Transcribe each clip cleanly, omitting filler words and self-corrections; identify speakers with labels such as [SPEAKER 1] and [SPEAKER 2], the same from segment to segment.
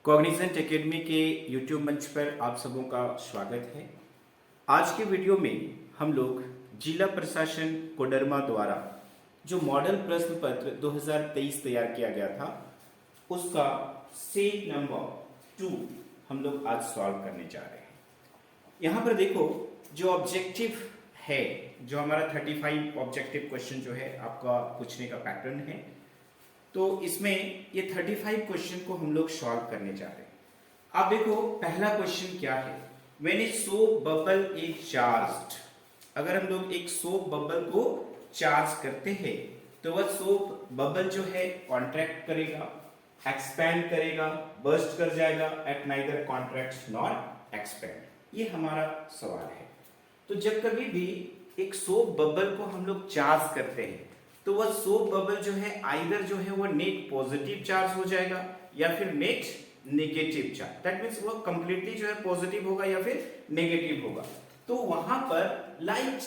[SPEAKER 1] Cognizant academy के YouTube मंच पर आप सबों का स्वागत है। आज के वीडियो में हम लोग जिला प्रशासन कोडरमा द्वारा जो मॉडल प्रश्न पत्र 2023 तैयार किया गया था उसका सेट नंबर 2 हम लोग आज सॉल्व करने जा रहे हैं। यहाँ पर देखो जो ऑब्जेक्टिव है, जो हमारा 35 ऑब्जेक्टिव क्वेश्चन जो है आपका पूछने का पैटर्न है, तो इसमें ये 35 क्वेश्चन को हम लोग सॉल्व करने जा रहे हैं। आप देखो पहला क्वेश्चन क्या है, when a soap bubble is charged. अगर हम लोग एक सोप बबल को चार्ज करते हैं तो वह सोप बबल जो है कॉन्ट्रैक्ट करेगा, एक्सपैंड करेगा, बर्स्ट कर जाएगा, at neither contract nor expand. ये हमारा सवाल है। तो जब कभी भी एक सोप बबल को हम लोग चार्ज करते हैं तो वह सोप बबल जो है आइदर जो है वो नेट पॉजिटिव चार्ज हो जाएगा या फिर net negative charge. That means वो कंप्लीटली जो है पॉजिटिव होगा या फिर नेगेटिव होगा। तो वहां पर लाइट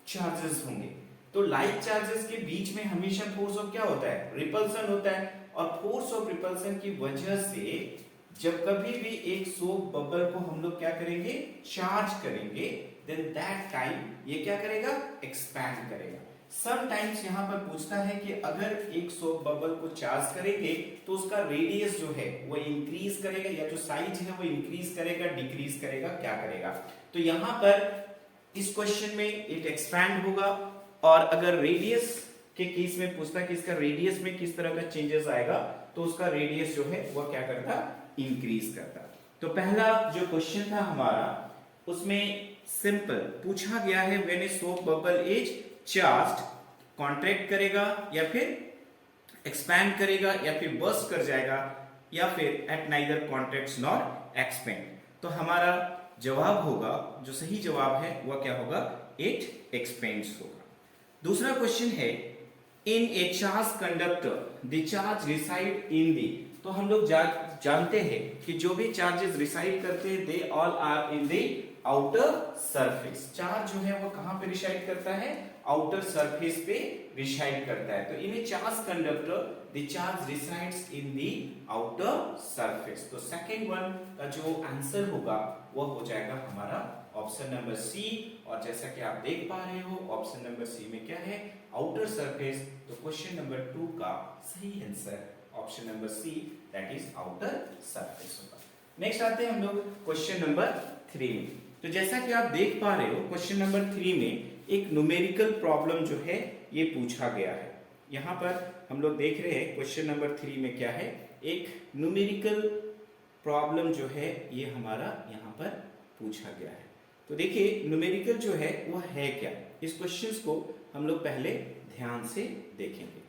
[SPEAKER 1] चार्जेस होंगे। तो लाइट चार्जेस के बीच में हमेशा फोर्स ऑफ क्या होता है, रिपल्सन होता है। और फोर्स ऑफ रिपल्सन की वजह से जब कभी भी एक सोप बबल को हम लोग क्या करेंगे, चार्ज करेंगे, देन दैट टाइम ये क्या करेगा, एक्सपैंड करेगा। समटाइम्स यहाँ पर पूछता है कि अगर एक सोप बबल को चार्ज करेंगे तो उसका रेडियस जो है वो इंक्रीज करेगा या जो साइज है वो इंक्रीज करेगा, डिक्रीज करेगा, क्या करेगा। तो यहाँ पर इस क्वेश्चन में एक एक्सपैंड होगा। और अगर रेडियस के केस में पूछता है कि इसका रेडियस में किस तरह का चेंजेस आएगा, तो उसका रेडियस जो है वह क्या करता, इंक्रीज करता। तो पहला जो क्वेश्चन था हमारा उसमें सिंपल पूछा गया है, when a soap bubble is charged, contract करेगा या फिर एक्सपैंड करेगा या फिर बर्स्ट कर जाएगा या फिर at neither contracts nor expand. तो हमारा जवाब होगा, जो सही जवाब है वह क्या होगा, इट एक्सपेंड्स होगा। दूसरा क्वेश्चन है, in a charge conductor the charge reside in the. तो हम लोग जानते हैं कि जो भी चार्जेस रिसाइड करते हैं they all are in the outer surface. Charge जो है वो कहां पे रिसाइड करता है, आउटर सरफेस पे रिसाइड करता है। तो in a charge conductor the charge resides in the outer surface. तो सेकंड वन का जो आंसर होगा वो हो जाएगा हमारा ऑप्शन नंबर सी। और जैसा कि आप देख पा रहे हो ऑप्शन नंबर सी में क्या है, आउटर सरफेस। तो क्वेश्चन नंबर 2 का सही answer option number C, that is outer surface होगा। नेक्स्ट आते हैं हम लोग क्वेश्चन नंबर 3 में। तो जैसा कि आप देख पा रहे हो क्वेश्चन नंबर 3 में एक न्यूमेरिकल प्रॉब्लम जो है ये पूछा गया है। यहाँ पर हम लोग देख रहे हैं क्वेश्चन नंबर 3 में क्या है, एक न्यूमेरिकल प्रॉब्लम जो है ये हमारा यहाँ पर पूछा गया है। तो देखिए न्यूमेरिकल जो है वह है क्या, इस क्वेश्चन को हम लोग पहले ध्यान से देखेंगे,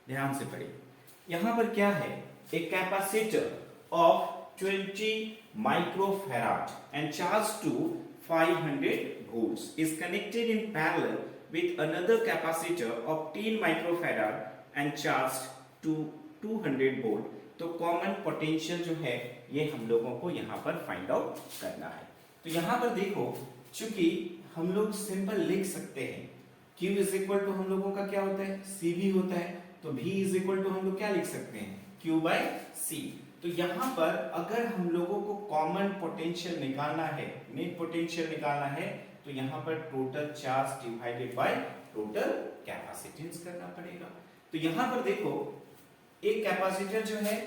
[SPEAKER 1] ध्यान से पढ़िए। यहाँ पर क्या है, एक capacitor of 20 microfarad and charged to 500 volts is connected in parallel with another capacitor of 10 microfarad and charged to 200 volt। तो कॉमन पोटेंशियल जो है ये हम लोगों को यहाँ पर फाइंड आउट करना है। तो यहाँ पर देखो चूंकि हम लोग सिंपल लिख सकते हैं Q इज इक्वल टू हम लोगों का क्या होता है, CV होता है। तो V इज इक्वल टू हम लोग क्या लिख सकते हैं, Q बाय C। तो यहाँ पर अगर हम लोगों को कॉमन पोटेंशियल निकालना है, नेट पोटेंशियल निकालना है, तो यहाँ पर total charge divided by total capacitance करना पड़ेगा। तो यहाँ पर देखो एक कैपेसिटर जो है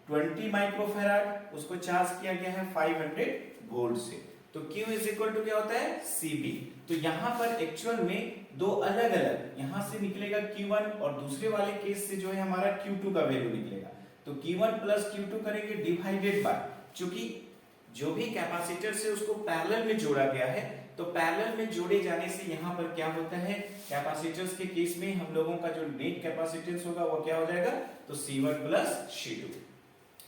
[SPEAKER 1] 20 माइक्रोफैराड, उसको चार्ज किया गया है 500 वोल्ट से। तो Q इज इक्वल टू क्या होता है, CV। तो यहाँ पर एक्चुअल में दो अलग अलग, यहाँ से निकलेगा Q1 और दूसरे वाले केस से जो है हमारा Q2 का वैल्यू निकलेगा। तो Q1 प्लस Q2 करेंगे डिवाइडेड बाय, चूंकि जो भी कैपेसिटर से उसको पैरेलल में जोड़ा गया है, तो पैरेलल में जोड़े जाने से यहाँ पर क्या होता है, कैपेसिटर्स के केस में हम लोगों का जो नेट कैपेसिटेंस होगा वो क्या हो जाएगा, तो C1 प्लस C2।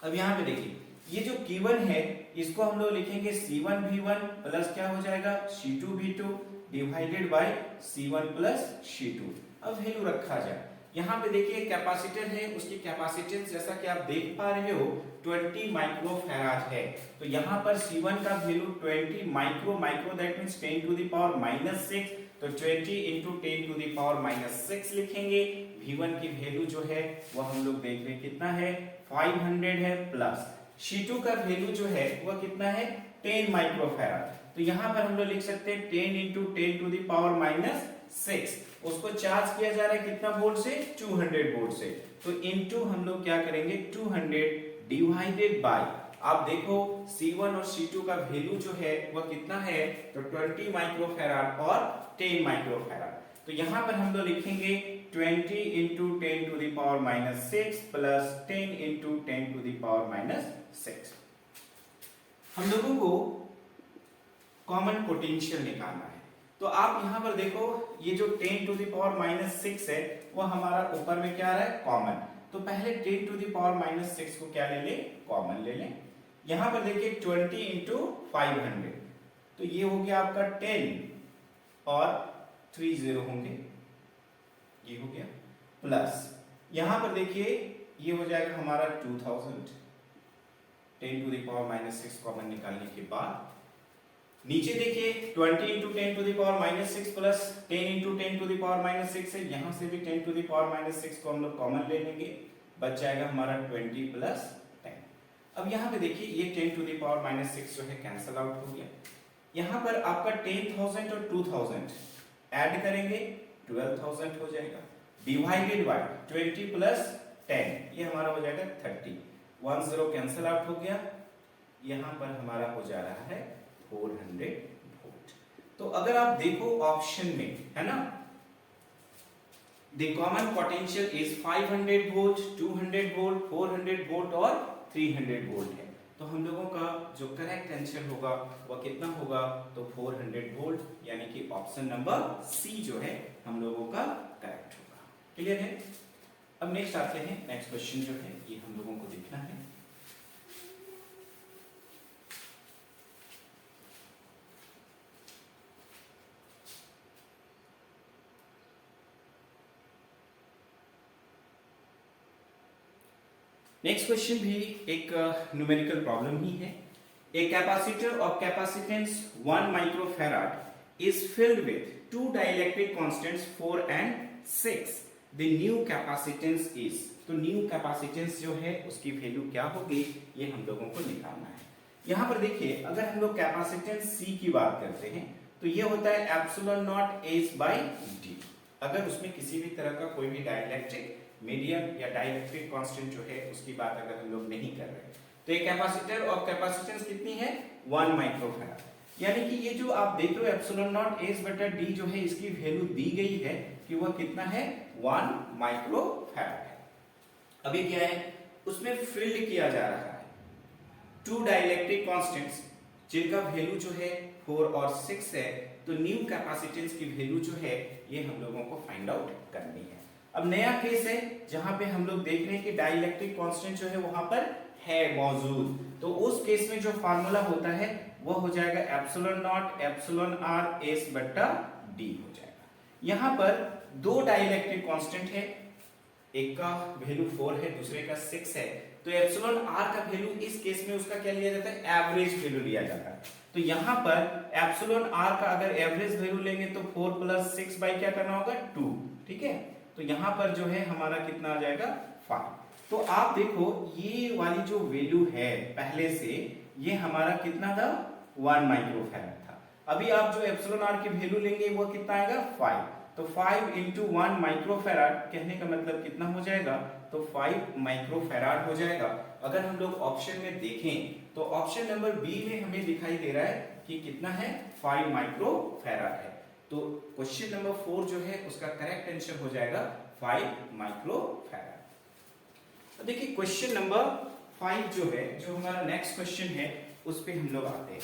[SPEAKER 1] अब यहाँ पे देखिए ये जो Q1 है इसको हम लोग लिखेंगे C1V1 प्लस क्या हो जाएगा, C2V2 divided by C1 plus C2। अब वैल्यू रखा जाए, यहाँ पे देखिए कैपेसिटर है, उसकी कैपेसिटेंस जैसा कि आप देख पा रहे हो 20 माइक्रोफैराड है। तो यहाँ पर C1 का value 20 micro that means 10 to the power -6। तो 20 into 10 to the power -6 लिखेंगे। V1 की वैल्यू जो है वो हम लोग देख रहे हैं कितना है 500 है प्लस C2 का वैल्यू जो है वो कितना है 10 माइक्रोफैराड। तो यहाँ पर हम लोग लिख सकते हैं 10 इंटू 10 टू द पावर -6। उसको चार्ज किया जा रहा है कितना वोल्ट से 200 वोल्ट से। तो इनटू हम लोग क्या करेंगे 200 डिवाइडेड बाय, आप देखो C1 और C2 का वैल्यू जो है वो कितना है तो 20 माइक्रोफैराड और 10 माइक्रोफैराड। तो यहाँ पर हम लोग लिखेंगे 20 into 10 to the power -6 plus 10 into 10 to the power -6। हम लोगों को कॉमन पोटेंशियल निकालना है। तो आप यहाँ पर देखो ये जो 10 टू द पावर -6 है वो हमारा ऊपर में क्या आ रहा है कॉमन। तो पहले 10 टू द पावर -6 को क्या ले लें कॉमन ले लें। यहाँ पर देखिए 20 इंटू 500 तो ये हो गया आपका 10 और 3 0 होंगे, ये हो गया प्लस यहाँ पर देखिए ये हो जाएगा हमारा 2000। 10 टू द पावर -6 कॉमन निकालने के बाद नीचे देखिए 20 into 10 to the power -6 plus 10 into 10 to the power -6 है, यहाँ से भी 10 टू द पावर -6 को हम लोग कॉमन ले लेंगे, बच जाएगा हमारा 20 प्लस 10। अब यहाँ पे देखिए ये 10 टू द पावर -6 जो है कैंसल आउट हो गया। यहाँ पर आपका 10,000 और 2000 ऐड करेंगे 12,000 हो जाएगा, डिवाइडेड बाय 20 प्लस 10 ये हमारा हो जाएगा 30। 1 0 कैंसल आउट हो गया, यहाँ पर हमारा हो जा रहा है 400 वोल्ट। तो अगर आप देखो ऑप्शन में है ना the common potential is 500 volt, 200 volt, 400 volt और 300 वोल्ट है। तो हम लोगों का जो करेक्ट आंसर होगा वह कितना होगा तो 400 वोल्ट, यानी कि ऑप्शन नंबर सी जो है हम लोगों का करेक्ट होगा। क्लियर है। अब नेक्स्ट आते हैं, नेक्स्ट क्वेश्चन जो है ये हम लोगों को देखना है। नेक्स्ट क्वेश्चन भी एक न्यूमेरिकल प्रॉब्लम ही है। A capacitor of capacitance 1 microfarad is filled with to dielectric constants 4 and 6। The new capacitance is, तो न्यू कैपेसिटेंस जो है उसकी वैल्यू क्या होगी ये हम लोगों को निकालना है। यहाँ पर देखिए अगर हम लोग कैपेसिटेंस C की बात करते हैं तो ये होता है epsilon not H by D. अगर उसमें किसी भी तरह का कोई भी डाइलेक्ट्रिक मीडियम या डाइलेक्ट्रिक कांस्टेंट जो है उसकी बात अगर हम लोग नहीं कर रहे, तो एक कैपेसिटर ऑफ कैपेसिटेंस कितनी है 1 माइक्रोफैराड, यानी कि ये जो आप देख रहे हो एप्सिलॉन नॉट H बटा D जो है इसकी वैल्यू दी गई है कि वह कितना है 1 माइक्रोफैराड है। अभी क्या है उसमें फील्ड किया जा रहा है टू डाइलेक्ट्रिक कांस्टेंट्स जिनका वैल्यू जो है 4 और 6 है। तो न्यू कैपेसिटेंस की वैल्यू जो है ये हम लोगों को फाइंड आउट करनी है। अब नया केस है जहां पे हम लोग देख रहे हैं कि डाइलेक्ट्रिक कांस्टेंट जो है वहां पर है मौजूद, तो उस केस में जो फार्मूला होता है वो हो जाएगा epsilon not epsilon R S बटा डी हो जाएगा। यहाँ पर दो डाइलेक्ट्रिक कांस्टेंट है, एक का वैल्यू 4 है दूसरे का 6 है, तो एप्सिलॉन आर का वैल्यू इस केस में उसका क्या लिया जाता है एवरेज वैल्यू लिया जाता है। तो यहाँ पर एप्सिलॉन आर का अगर एवरेज वैल्यू लेंगे तो 4 प्लस 6 बाई क्या करना होगा 2, ठीक है। तो यहाँ पर जो है हमारा कितना आ जाएगा 5। तो आप देखो ये वाली जो वैल्यू है पहले से ये हमारा कितना था 1 माइक्रोफैराड था। अभी आप जो एप्सिलॉन आर की वैल्यू लेंगे वो कितना आएगा 5। तो 5 इंटू 1 माइक्रोफैराड कहने का मतलब कितना हो जाएगा तो 5 माइक्रोफैराड हो जाएगा। अगर हम लोग ऑप्शन में देखें तो ऑप्शन नंबर बी में हमें दिखाई दे रहा है कि कितना है 5 माइक्रोफैराड है। तो क्वेश्चन नंबर 4 जो है उसका करेक्ट आंसर हो जाएगा 5 माइक्रोफैराड। तो देखिए क्वेश्चन नंबर 5 जो है जो हमारा नेक्स्ट क्वेश्चन है उस पे हम लोग आते हैं।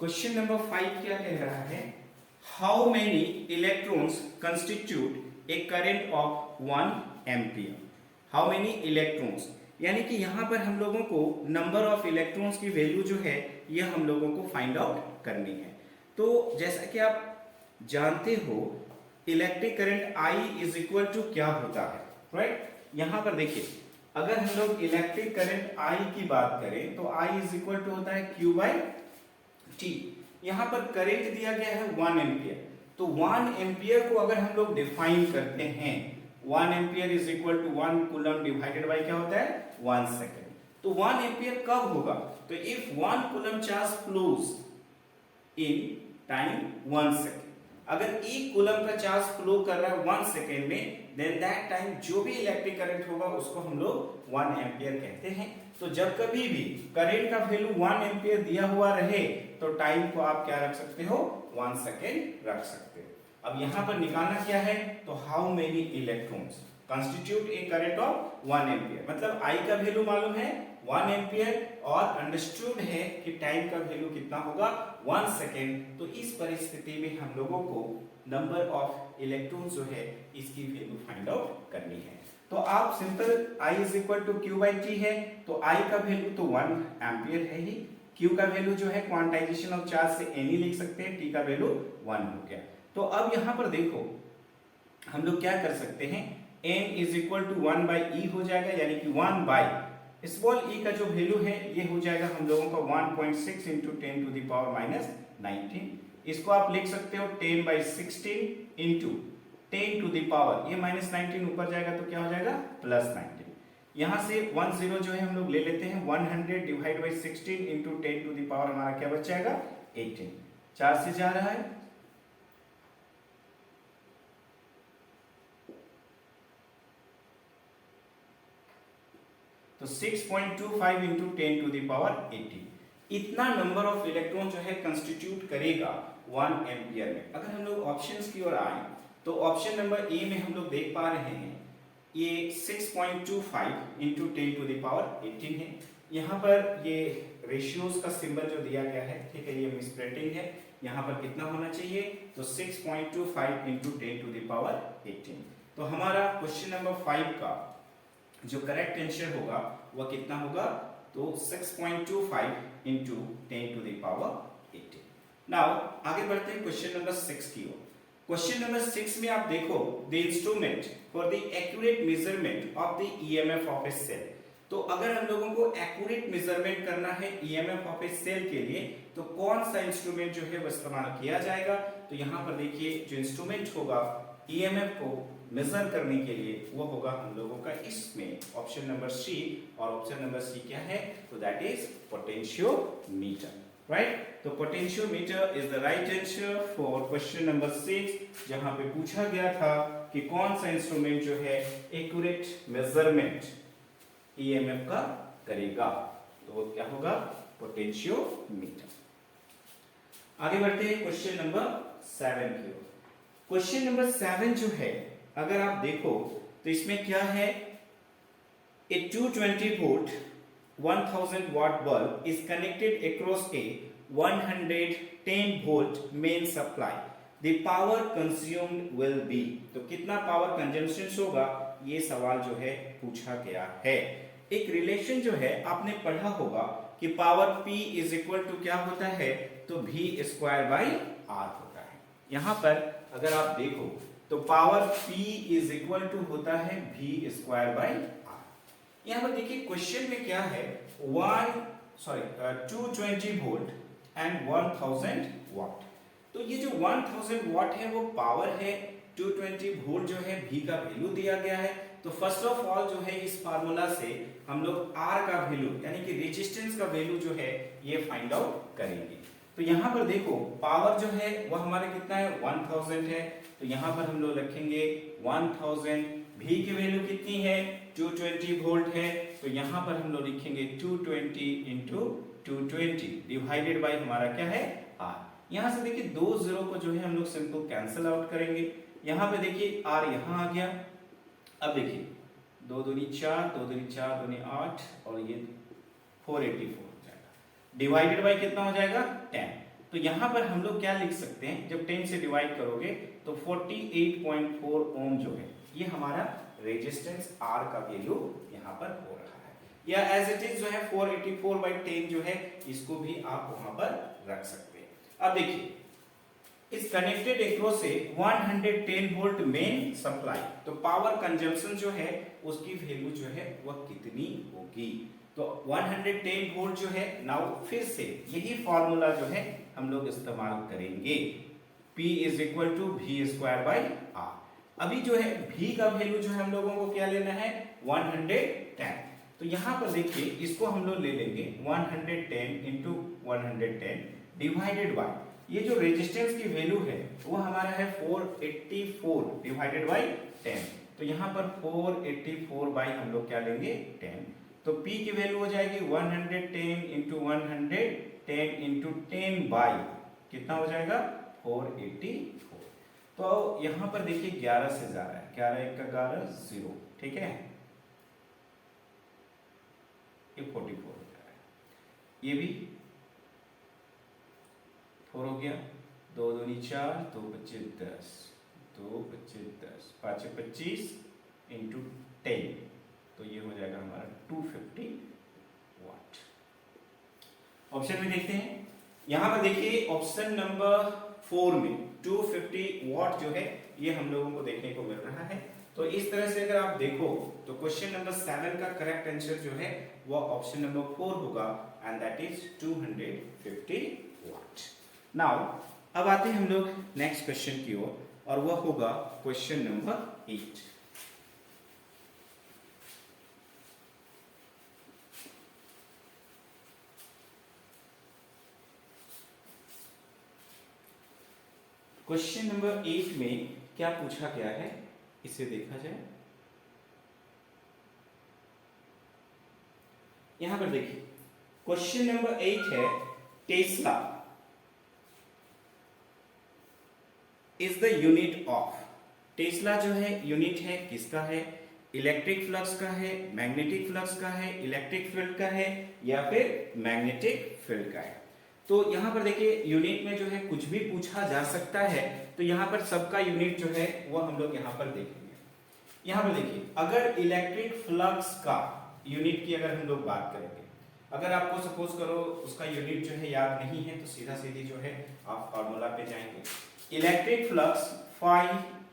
[SPEAKER 1] क्वेश्चन नंबर 5 क्या कह रहा है, how many electrons constitute A current of 1 ampere. How many electrons यानी कि यहां पर हम लोगों को नंबर ऑफ इलेक्ट्रॉन्स की वैल्यू जो है ये हम लोगों को फाइंड आउट करनी है। तो जैसा कि आप जानते हो electric current I is equal to क्या होता है, राइट। यहां पर देखिए अगर हम लोग इलेक्ट्रिक करंट I की बात करें तो I इज इक्वल टू होता है Q बाई ठीक, यहाँ पर करंट दिया गया है 1 एम्पियर, तो 1 एम्पियर को अगर हम लोग डिफाइन करते हैं, 1 ampere is equal to 1 coulomb divided by क्या होता है 1 सेकेंड। तो 1 एम्पियर कब होगा, तो if 1 coulomb charge flows in time 1 second, अगर 1 कूलम का चार्ज फ्लो कर रहा है 1 सेकेंड में, देन दैट टाइम जो भी इलेक्ट्रिक करंट होगा उसको हम लोग 1 एम्पियर कहते हैं। तो जब कभी भी करंट का वैल्यू 1 एम्पियर दिया हुआ रहे तो टाइम को आप क्या रख सकते हो 1 सेकेंड रख सकते हो। अब यहाँ पर निकालना क्या है, तो how many electrons constitute A current of 1 ampere, मतलब आई का वैल्यू मालूम है 1 एम्पियर और अंडरस्टूड है कि टाइम का वैल्यू कितना होगा 1 सेकेंड। तो इस परिस्थिति में हम लोगों को नंबर ऑफ इलेक्ट्रॉन्स जो है इसकी वैल्यू फाइंड आउट करनी है। तो आप simple I is equal to Q by T है, तो I का वैल्यू तो 1 एम्पियर है ही, Q का वैल्यू जो है क्वांटाइजेशन ऑफ चार्ज से N लिख सकते हैं, T का वैल्यू 1 हो गया। तो अब यहाँ पर देखो हम लोग क्या कर सकते हैं, N is equal to 1 by E हो जाएगा, यानी कि 1 बाई स्मॉल e का जो वैल्यू है ये हो जाएगा हम लोगों का 1.6 into 10 to the power minus 19। इसको आप लिख सकते हो 10 by 16 into 10 to the power, ये माइनस 19 ऊपर जाएगा तो क्या हो जाएगा प्लस 19। यहाँ से 10 जो है हम लोग ले लेते हैं, 100 divide by 16 into 10 to the power हमारा क्या बच जाएगा 18, 4 से जा रहा है, तो 6.25 इंटू 10 टू द पावर 18, इतना नंबर ऑफ इलेक्ट्रॉन जो है कंस्टिट्यूट करेगा 1 एम्पियर में। अगर हम लोग ऑप्शंस की ओर आए तो ऑप्शन नंबर ए में हम लोग देख पा रहे हैं ये 6.25 इंटू 10 टू द पावर 18 है। यहाँ पर ये रेशियोज का सिंबल जो दिया गया है, ठीक है, ये मिसप्रिंटिंग है, यहाँ पर कितना होना चाहिए, तो 6.25 इंटू 10 टू द पावर 18। तो हमारा क्वेश्चन नंबर 5 का जो करेक्ट आंसर होगा वह कितना होगा, तो 6.25 into 10 to the power 18। Now आगे बढ़ते हैं क्वेश्चन नंबर 6 की ओर। क्वेश्चन नंबर 6 में आप देखो, the instrument for the accurate measurement of the EMF of a cell. तो अगर हम लोगों को एक्यूरेट मेजरमेंट करना है ईएमएफ ऑफ ए सेल के लिए, तो कौन सा इंस्ट्रूमेंट जो है वो इस्तेमाल किया जाएगा, तो यहाँ पर देखिए जो इंस्ट्रूमेंट होगा ईएमएफ को मेजर करने के लिए वो होगा हम लोगों का इसमें ऑप्शन नंबर सी, और ऑप्शन नंबर सी क्या है, तो दैट इज पोटेंशियोमीटर, राइट। तो potentiometer is the right answer for question number 6, जहां पे पूछा गया था कि कौन सा इंस्ट्रूमेंट जो है एक्यूरेट मेजरमेंट ईएमएफ का करेगा, तो वो क्या होगा, पोटेंशियोमीटर। आगे बढ़ते हैं क्वेश्चन नंबर 7 की ओर। क्वेश्चन नंबर 7 जो है अगर आप देखो तो इसमें क्या है, ए 220 volt 1000 watt bulb is connected across a 110 volt main supply. The power consumed will be, तो कितना पावर कंजम्पशन होगा, ये सवाल जो है पूछा गया है। एक रिलेशन जो है आपने पढ़ा होगा कि power P is equal to क्या होता है, तो V स्क्वायर बाई R होता है। यहाँ पर अगर आप देखो तो power P is equal to होता है V स्क्वायर बाई R। यहाँ पर देखिए क्वेश्चन में क्या है, 220 वोल्ट एंड 1000 वाट। तो ये जो 1000 वाट है वो पावर है, 220 वोल्ट जो है V का वैल्यू दिया गया है। तो फर्स्ट ऑफ ऑल जो है इस फार्मूला से हम लोग R का वैल्यू यानी कि रेजिस्टेंस का वैल्यू जो है ये फाइंड आउट करेंगे। तो यहाँ पर देखो पावर जो है वो हमारे कितना है 1000 है, तो यहाँ पर हम लोग रखेंगे 1000, V की वैल्यू कितनी है 220 वोल्ट है, तो यहाँ पर हम लोग लिखेंगे 220 इंटू 220 डिवाइडेड बाई हमारा क्या है R। यहाँ से देखिए 2 जीरो को जो है हम लोग सिंपल कैंसिल आउट करेंगे। यहाँ पे देखिए R यहाँ आ गया, अब देखिए 2 दूनी 4, 2 दूनी 4, 2 दूनी 8 और ये 484 हो जाएगा, डिवाइडेड बाई कितना हो जाएगा 10। तो यहाँ पर हम लोग क्या लिख सकते हैं, जब 10 से डिवाइड करोगे तो 48.4 ओम जो है ये हमारा रेजिस्टेंस R का वैल्यू यहाँ पर हो रहा है, या एज इट इज जो है 484/10 जो है इसको भी आप वहां पर रख सकते हैं। अब देखिए इस कनेक्टेड एक्रोस से 110 वोल्ट मेन सप्लाई, तो पावर कंजम्पशन जो है उसकी वैल्यू जो है वह कितनी होगी, तो 110 वोल्ट जो है नाउ फिर से यही फॉर्मूला जो है हम लोग इस्तेमाल करेंगे। P is equal to V square by R. अभी जो है v का वैल्यू जो है हम लोगों को क्या लेना है 110। तो यहाँ पर देखिए इसको हम लोग ले लेंगे 110 इंटू 110 डिवाइडेड बाय ये जो रेजिस्टेंस की वैल्यू है वो हमारा है 484 डिवाइडेड बाय 10। तो यहाँ पर 484 बाई हम लोग क्या लेंगे 10। तो P की वैल्यू हो जाएगी 110 इंटू 110 इंटू 10 बाई कितना हो जाएगा 484। तो यहाँ पर देखिए 11 से जा रहा है, 11 एक का 11 0, ठीक है, ये 44 हो जा रहा है, ये भी 4 हो गया, 2 दूनी 4, 2 25 10, 2 25 10, 5 25 इंटू 10, तो ये हो जाएगा हमारा 250 वाट। ऑप्शन में देखते हैं, यहां पर देखिए ऑप्शन नंबर 4 में 250 वाट जो है ये हम लोगों को देखने को मिल रहा है। तो इस तरह से अगर आप देखो तो क्वेश्चन नंबर 7 का करेक्ट आंसर जो है वो ऑप्शन नंबर 4 होगा and that is 250 watt. Now अब आते हैं हम लोग नेक्स्ट क्वेश्चन की ओर और वह होगा क्वेश्चन नंबर 8। क्वेश्चन नंबर 8 में क्या पूछा गया है इसे देखा जाए। यहां पर देखिए क्वेश्चन नंबर 8 है Tesla is the unit of. Tesla जो है यूनिट है किसका है, इलेक्ट्रिक फ्लक्स का है, मैग्नेटिक फ्लक्स का है, इलेक्ट्रिक फील्ड का है या फिर मैग्नेटिक फील्ड का है। तो यहाँ पर देखिए यूनिट में जो है कुछ भी पूछा जा सकता है, तो यहाँ पर सबका यूनिट जो है वो हम लोग यहाँ पर देखेंगे। यहाँ पर देखिए अगर इलेक्ट्रिक फ्लक्स का यूनिट की अगर हम लोग बात करेंगे, अगर आपको सपोज करो उसका यूनिट जो है याद नहीं है तो सीधा सीधी जो है आप फॉर्मूला पे जाएंगे, electric flux phi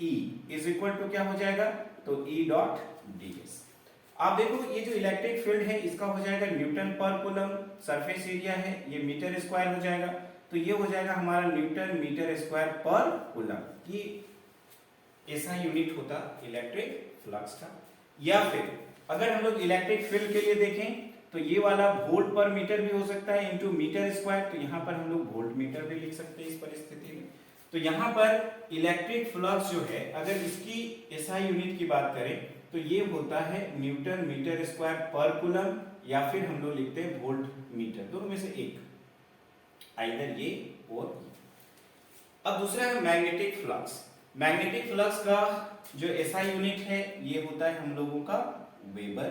[SPEAKER 1] E is equal to क्या हो जाएगा, तो ई डॉट डी एस। आप देखो ये जो इलेक्ट्रिक फील्ड है इसका हो जाएगा न्यूटन पर कूलम, सरफेस एरिया है ये मीटर स्क्वायर हो जाएगा, तो ये हो जाएगा हमारा न्यूटन मीटर स्क्वायर पर कूलम की ऐसा यूनिट होता इलेक्ट्रिक फ्लक्स का। या फिर अगर हम लोग इलेक्ट्रिक फील्ड के लिए देखें तो ये वाला वोल्ट पर मीटर भी हो सकता है इंटू मीटर स्क्वायर, तो यहाँ पर हम लोग वोल्ट मीटर भी लिख सकते हैं इस परिस्थिति में। तो यहाँ पर इलेक्ट्रिक फ्लक्स जो है अगर इसकी एसआई यूनिट की बात करें तो ये होता है न्यूटन मीटर स्क्वायर पर कूलम या फिर हम लोग लिखते हैं वोल्ट मीटर, दोनों में से एक, आइदर ये और ये। अब दूसरा है मैग्नेटिक फ्लक्स। मैग्नेटिक फ्लक्स का जो एसआई यूनिट है ये होता है हम लोगों का वेबर।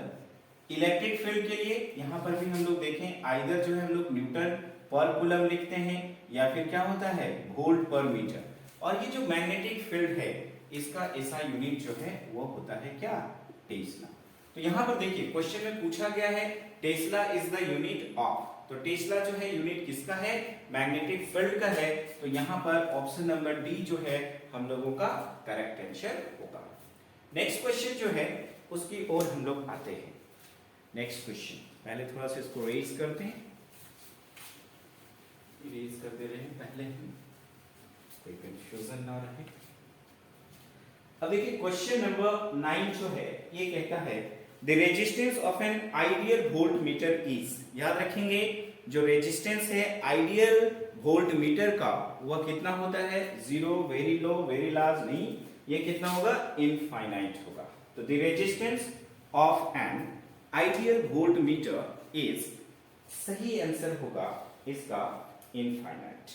[SPEAKER 1] इलेक्ट्रिक फील्ड के लिए यहाँ पर भी हम लोग देखें आइदर जो है हम लोग न्यूटन पर कूलम लिखते हैं या फिर क्या होता है वोल्ट पर मीटर। और ये जो मैग्नेटिक फील्ड है इसका एसआई यूनिट जो है वो होता है क्या, टेस्ला। तो यहाँ पर देखिए क्वेश्चन में पूछा गया है Tesla is the unit of, तो टेस्ला जो है यूनिट किसका है, मैग्नेटिक फील्ड का है। तो यहाँ पर ऑप्शन नंबर डी जो है हम लोगों का करेक्ट आंसर होगा। नेक्स्ट क्वेश्चन जो है उसकी ओर हम लोग आते हैं। नेक्स्ट क्वेश्चन पहले थोड़ा सा इसको रेज करते हैं, रेज करते रहे पहले कोई कंफ्यूजन ना रहे। अब देखिए क्वेश्चन नंबर 9 जो है ये कहता है the resistance of an ideal volt meter is. याद रखेंगे जो रेजिस्टेंस है आइडियल वोल्ट मीटर का वह कितना होता है, zero, very low, very large नहीं, ये कितना होगा, इनफाइनाइट होगा। तो the resistance of an ideal volt meter is, सही आंसर होगा इसका इनफाइनाइट।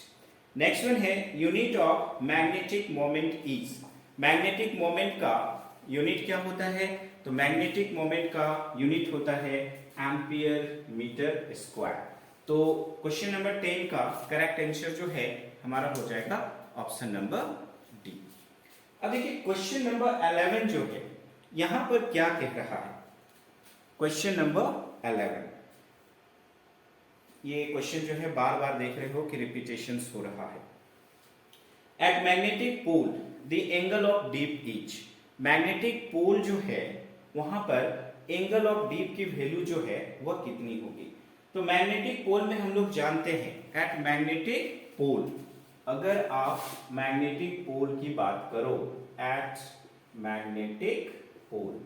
[SPEAKER 1] नेक्स्ट वन है unit of magnetic moment is. Magnetic moment का यूनिट क्या होता है, तो मैग्नेटिक मोमेंट का यूनिट होता है एम्पियर मीटर स्क्वायर। तो क्वेश्चन नंबर 10 का करेक्ट आंसर जो है हमारा हो जाएगा ऑप्शन नंबर डी। अब देखिए क्वेश्चन नंबर 11 जो है यहां पर क्या कह रहा है, क्वेश्चन नंबर 11, ये क्वेश्चन जो है बार बार देख रहे हो कि रिपीटेशन हो रहा है। At magnetic pole the angle of dip is. Magnetic pole जो है वहां पर एंगल ऑफ डीप की वैल्यू जो है वह कितनी होगी। तो मैग्नेटिक पोल में हम लोग जानते हैं एट मैग्नेटिक पोल, अगर आप मैग्नेटिक पोल की बात करो, एट मैग्नेटिक पोल,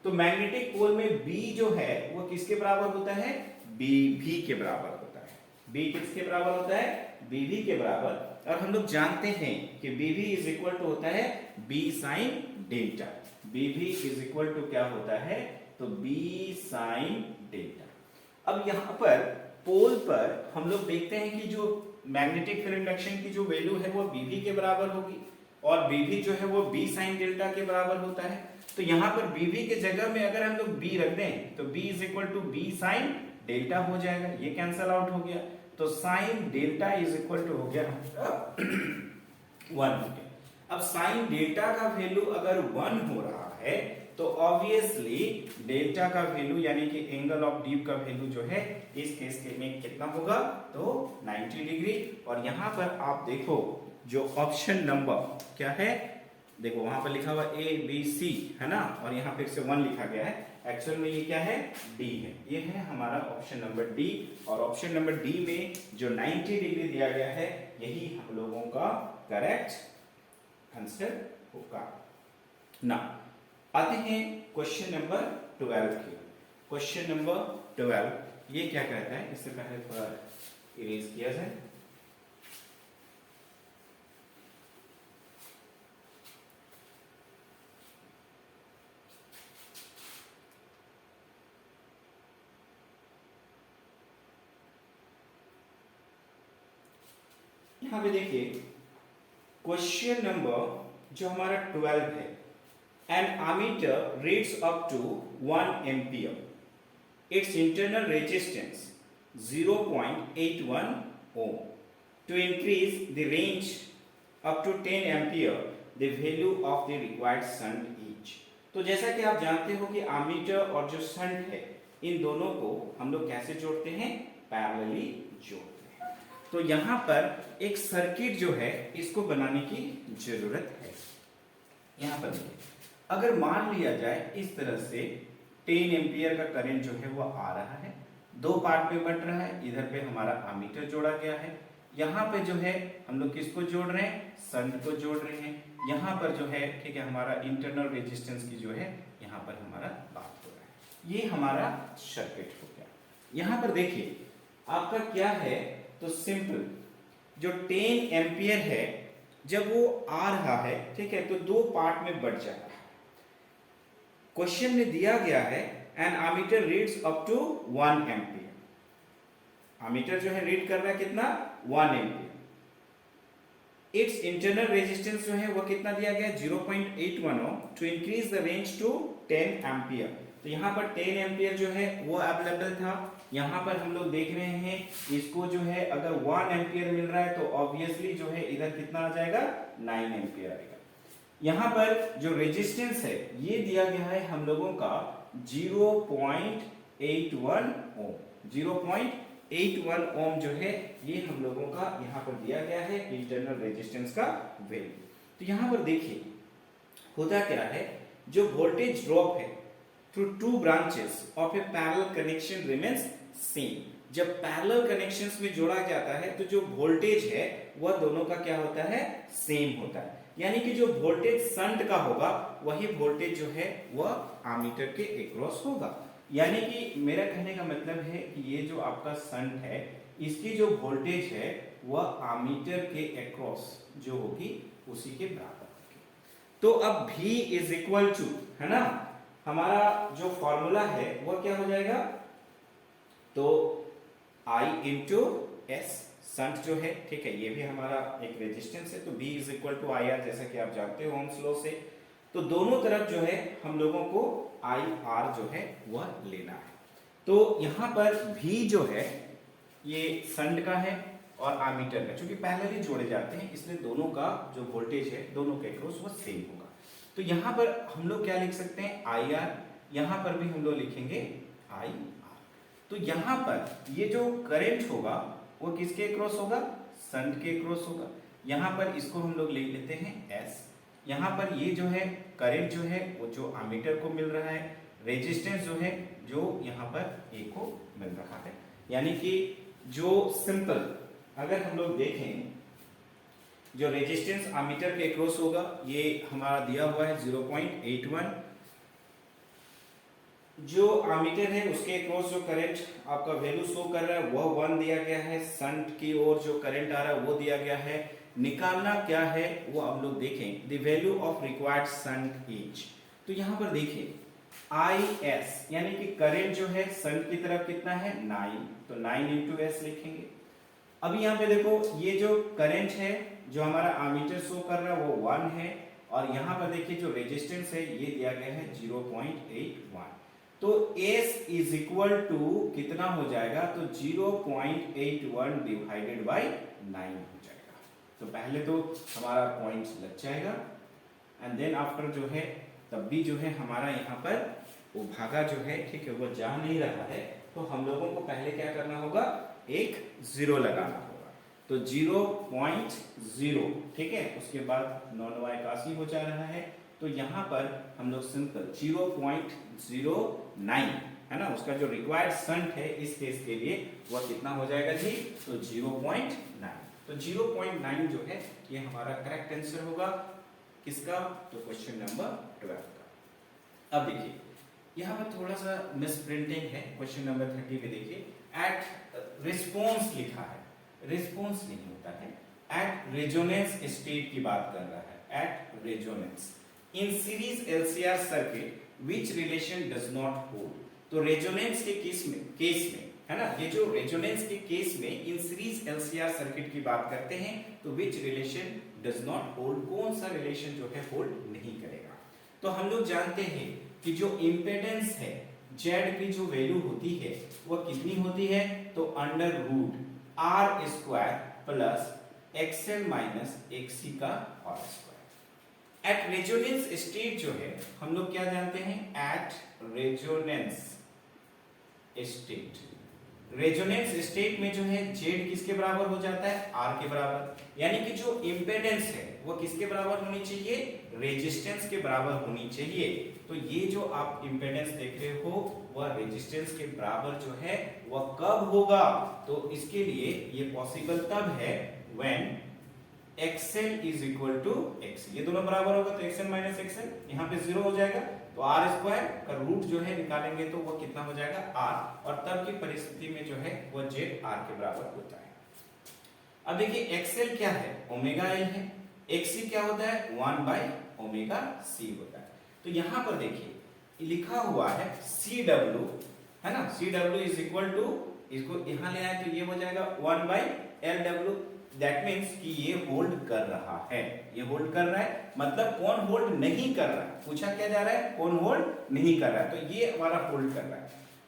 [SPEAKER 1] तो मैग्नेटिक पोल में B जो है वो किसके बराबर होता है? BV के बराबर होता है। B किसके बराबर होता है? BV के बराबर। और हम लोग जानते हैं कि BV इज इक्वल टू होता है B sine delta. BV is equal to क्या होता है? तो B साइन डेल्टा। अब यहाँ पर पोल पर हम लोग देखते हैं कि जो मैग्नेटिक फील्ड इंडक्शन की जो वैल्यू है वो BV के बराबर होगी और BV जो है वो B साइन डेल्टा के बराबर होता है। तो यहाँ पर BV के जगह में अगर हम लोग B रख दें तो B is equal to B sine delta हो जाएगा, ये कैंसल आउट हो गया। तो sine delta is equal to हो गया 1 हो गया। अब साइन डेल्टा का वैल्यू अगर 1 हो रहा है तो ऑब्वियसली डेल्टा का वैल्यू यानी कि एंगल ऑफ डी का वैल्यू जो है इस केस के में कितना होगा? तो 90 डिग्री। और यहां पर आप देखो जो ऑप्शन नंबर क्या है, देखो वहां पर लिखा हुआ A B C है ना, और यहाँ फिर से 1 लिखा गया है, एक्चुअल में ये क्या है? D है। ये है हमारा ऑप्शन नंबर D। और ऑप्शन नंबर D में जो 90 डिग्री दिया गया है यही हम लोगों का करेक्ट आंसर होगा ना। आते हैं क्वेश्चन नंबर 12 के। क्वेश्चन नंबर 12 ये क्या कहता है? इससे पहले थोड़ा इरेज किया जाए। यहां पे देखिए क्वेश्चन नंबर जो हमारा 12 है, an ammeter reads up to 1 ampere, its internal resistance 0.81 ohm. To increase the range up to 10 ampere, the value of the required shunt is। तो जैसा कि आप जानते हो कि आमीटर और जो शंट है इन दोनों को हम लोग कैसे जोड़ते हैं? पैरेलली जोड़ते हैं। तो यहाँ पर एक सर्किट जो है इसको बनाने की जरूरत है। यहाँ पर देखिए, अगर मान लिया जाए इस तरह से 10 एम्पियर का करंट जो है वो आ रहा है, दो पार्ट में बट रहा है। इधर पे हमारा आमीटर जोड़ा गया है, यहाँ पे जो है हम लोग किसको जोड़ रहे हैं? शंट को जोड़ रहे हैं। यहाँ पर जो है ठीक है हमारा इंटरनल रेजिस्टेंस की जो है यहाँ पर हमारा बात हो रहा है। ये हमारा सर्किट हो गया। यहाँ पर देखिए आपका क्या है? तो सिंपल जो 10 एम्पियर है जब वो आ रहा है ठीक है तो दो पार्ट में बढ़ जा रहा है। क्वेश्चन में दिया गया है an ammeter reads up to 1 ampere. Ammeter जो है रीड कर रहा है कितना? 1 एम्पियर। इट्स इंटरनल रेजिस्टेंस जो है वो कितना दिया गया? 0.81 ohm. To increase the range to 10 ampere. तो यहाँ पर 10 एम्पियर जो है वो अवेलेबल था। यहाँ पर हम लोग देख रहे हैं इसको जो है अगर 1 एम्पियर मिल रहा है तो ऑब्वियसली जो है इधर कितना आ जाएगा? 9 एम्पियर आएगा। यहाँ पर जो रेजिस्टेंस है ये दिया गया है हम लोगों का 0.81 ओम। 0.81 ओम जो है ये हम लोगों का यहाँ पर दिया गया है इंटरनल रेजिस्टेंस का वैल्यू। तो यहाँ पर देखिए होता क्या है, जो वोल्टेज ड्रॉप है through two branches of A parallel connection remains same. जब पैरेलल कनेक्शंस में जोड़ा जाता है तो जो वोल्टेज है वह दोनों का क्या होता है? सेम होता है। यानी कि जो वोल्टेज शंट का होगा वही वोल्टेज जो है वह आमीटर के एक्रॉस होगा। यानी कि मेरा कहने का मतलब है कि ये जो आपका शंट है इसकी जो वोल्टेज है वह आमीटर के एक्रॉस जो होगी उसी के बराबर होगी। तो अब V इज इक्वल टू है ना, हमारा जो फॉर्मूला है वह क्या हो जाएगा? तो I इंटू एस शंट जो है ठीक है ये भी हमारा एक रेजिस्टेंस है। तो V is equal to I R, जैसा कि आप जानते हो ओम्स लॉ से। तो दोनों तरफ जो है हम लोगों को आई आर जो है वह लेना है। तो यहाँ पर V जो है ये शंट का है और आमीटर का, चूंकि पैरेलली जोड़े जाते हैं इसलिए दोनों का जो वोल्टेज है दोनों के अक्रॉस वह सेम होगा। तो यहाँ पर हम लोग क्या लिख सकते हैं? I R. यहाँ पर भी हम लोग लिखेंगे आई आर। तो यहाँ पर ये जो करंट होगा वो किसके क्रॉस होगा? शंट के क्रॉस होगा। यहाँ पर इसको हम लोग ले लेते हैं एस। यहाँ पर ये जो है करंट जो है वो जो आमीटर को मिल रहा है, रेजिस्टेंस जो है जो यहाँ पर ए को मिल रहा है। यानी कि जो सिंपल अगर हम लोग देखें जो रेजिस्टेंस एमीटर के क्रॉस होगा ये हमारा दिया हुआ है 0.81, जो एमीटर है उसके क्रॉस जो करंट आपका वैल्यू शो कर रहा है वह 1 दिया गया है, शंट की ओर जो करंट आ रहा है वो दिया गया है। निकालना क्या है वो हम लोग देखें, the value of required shunt is. तो यहाँ पर देखिए IS यानी कि करंट जो है शंट की तरफ कितना है 9, तो 9 इंटू एस लिखेंगे। अभी यहाँ पे देखो ये जो करंट है जो हमारा एमीटर शो कर रहा है वो 1 है, और यहाँ पर देखिए जो रेजिस्टेंस है ये दिया गया है 0.81। तो S इज इक्वल टू कितना हो जाएगा, तो 0.81 डिवाइडेड बाई 9 हो जाएगा। तो पहले तो हमारा पॉइंट लग जाएगा एंड देन आफ्टर जो है तब भी जो है हमारा यहाँ पर वो भागा जो है ठीक है वो जा नहीं रहा है, तो हम लोगों को पहले क्या करना होगा, एक 0 लगाना होगा। तो 0.0 ठीक है, उसके बाद 9 81 हो जा रहा है, तो यहाँ पर हम लोग सिंपल 0.09 है ना, उसका जो रिक्वायर्ड शंट है इस केस के लिए वह कितना हो जाएगा जी, तो 0.9। तो 0.9 जो है ये हमारा करेक्ट आंसर होगा किसका, तो क्वेश्चन नंबर 12 का। अब देखिए यहाँ पर थोड़ा सा मिस प्रिंटिंग है, क्वेश्चन नंबर 30 में देखिए एट रिस्पॉन्स लिखा है, रिस्पॉन्स नहीं होता है, एट रेजोनेंस स्टेट की बात कर रहा है, at resonance in series LCR circuit which relation does not hold. तो रेजोनेंस के केस में है ना, ये जो रेजोनेंस के केस में इन सीरीज एलसीआर सर्किट की बात करते हैं, तो विच रिलेशन डज नॉट होल्ड, कौन सा रिलेशन जो है होल्ड नहीं करेगा। तो हम लोग जानते हैं कि जो इंपेडेंस है Z की जो वैल्यू होती है वह कितनी होती है, तो under root R square plus XL minus XC का whole square. At resonance state जो है हम लोग क्या जानते हैं, at resonance state, resonance state में जो है Z किसके बराबर हो जाता है, R के बराबर, यानी कि जो इंपेडेंस है वो किसके बराबर होनी चाहिए, रेजिस्टेंस के बराबर होनी चाहिए। तो ये जो आप इंपेडेंस देख रहे हो वह रेजिस्टेंस के बराबर जो है वह कब होगा, तो इसके लिए ये पॉसिबल तब है when XL is equal to XC, ये दोनों बराबर होगा तो XL माइनस XL यहाँ पे 0 हो जाएगा, तो R स्क्वायर का रूट जो है निकालेंगे तो वो कितना हो जाएगा R, और तब की परिस्थिति में जो है वो Z R के बराबर होता है। अब देखिए XL क्या है, ओमेगा L है, XC क्या होता है 1 बाय ओमेगा C होता है। तो यहाँ पर देखिए लिखा हुआ है CW है ना, CW इज इक्वल टू, इसको यहाँ ले आए तो ये हो जाएगा 1 बाय LW, दैट मीन्स कि ये होल्ड कर रहा है, ये होल्ड कर रहा है, मतलब कौन होल्ड नहीं कर रहा है, पूछा क्या जा रहा है, कौन होल्ड नहीं कर रहा है, तो ये हमारा होल्ड कर रहा है।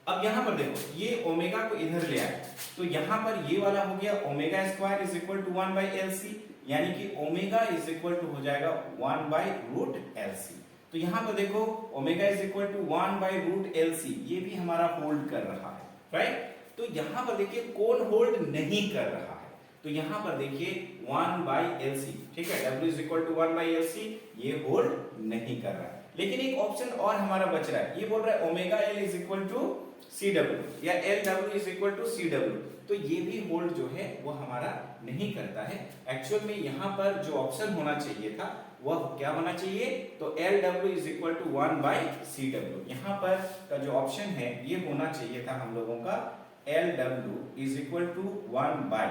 [SPEAKER 1] अब यहाँ पर देखो ये ओमेगा को इधर ले आए तो यहाँ पर ये वाला हो गया omega square is equal to 1 by LC, यानी कि ओमेगा इज इक्वल टू हो जाएगा 1 बाई रूट LC। तो यहाँ पर देखो omega is equal to 1 by root LC, ये भी हमारा होल्ड कर रहा है, राइट। तो यहाँ पर देखिए कौन होल्ड नहीं कर रहा है, तो यहाँ पर देखिए 1 बाई LC, ठीक है, W is equal to 1 by LC, ये होल्ड नहीं कर रहा है। लेकिन एक ऑप्शन और हमारा बच रहा है, ये बोल रहा है omega L is equal to CW या LW is equal to CW, तो ये भी होल्ड जो है वो हमारा नहीं करता है। एक्चुअल में यहाँ पर जो ऑप्शन होना चाहिए था वह क्या होना चाहिए, तो LW is equal to 1 by CW, यहाँ पर का जो ऑप्शन है ये होना चाहिए था हम लोगों का LW is equal to 1 by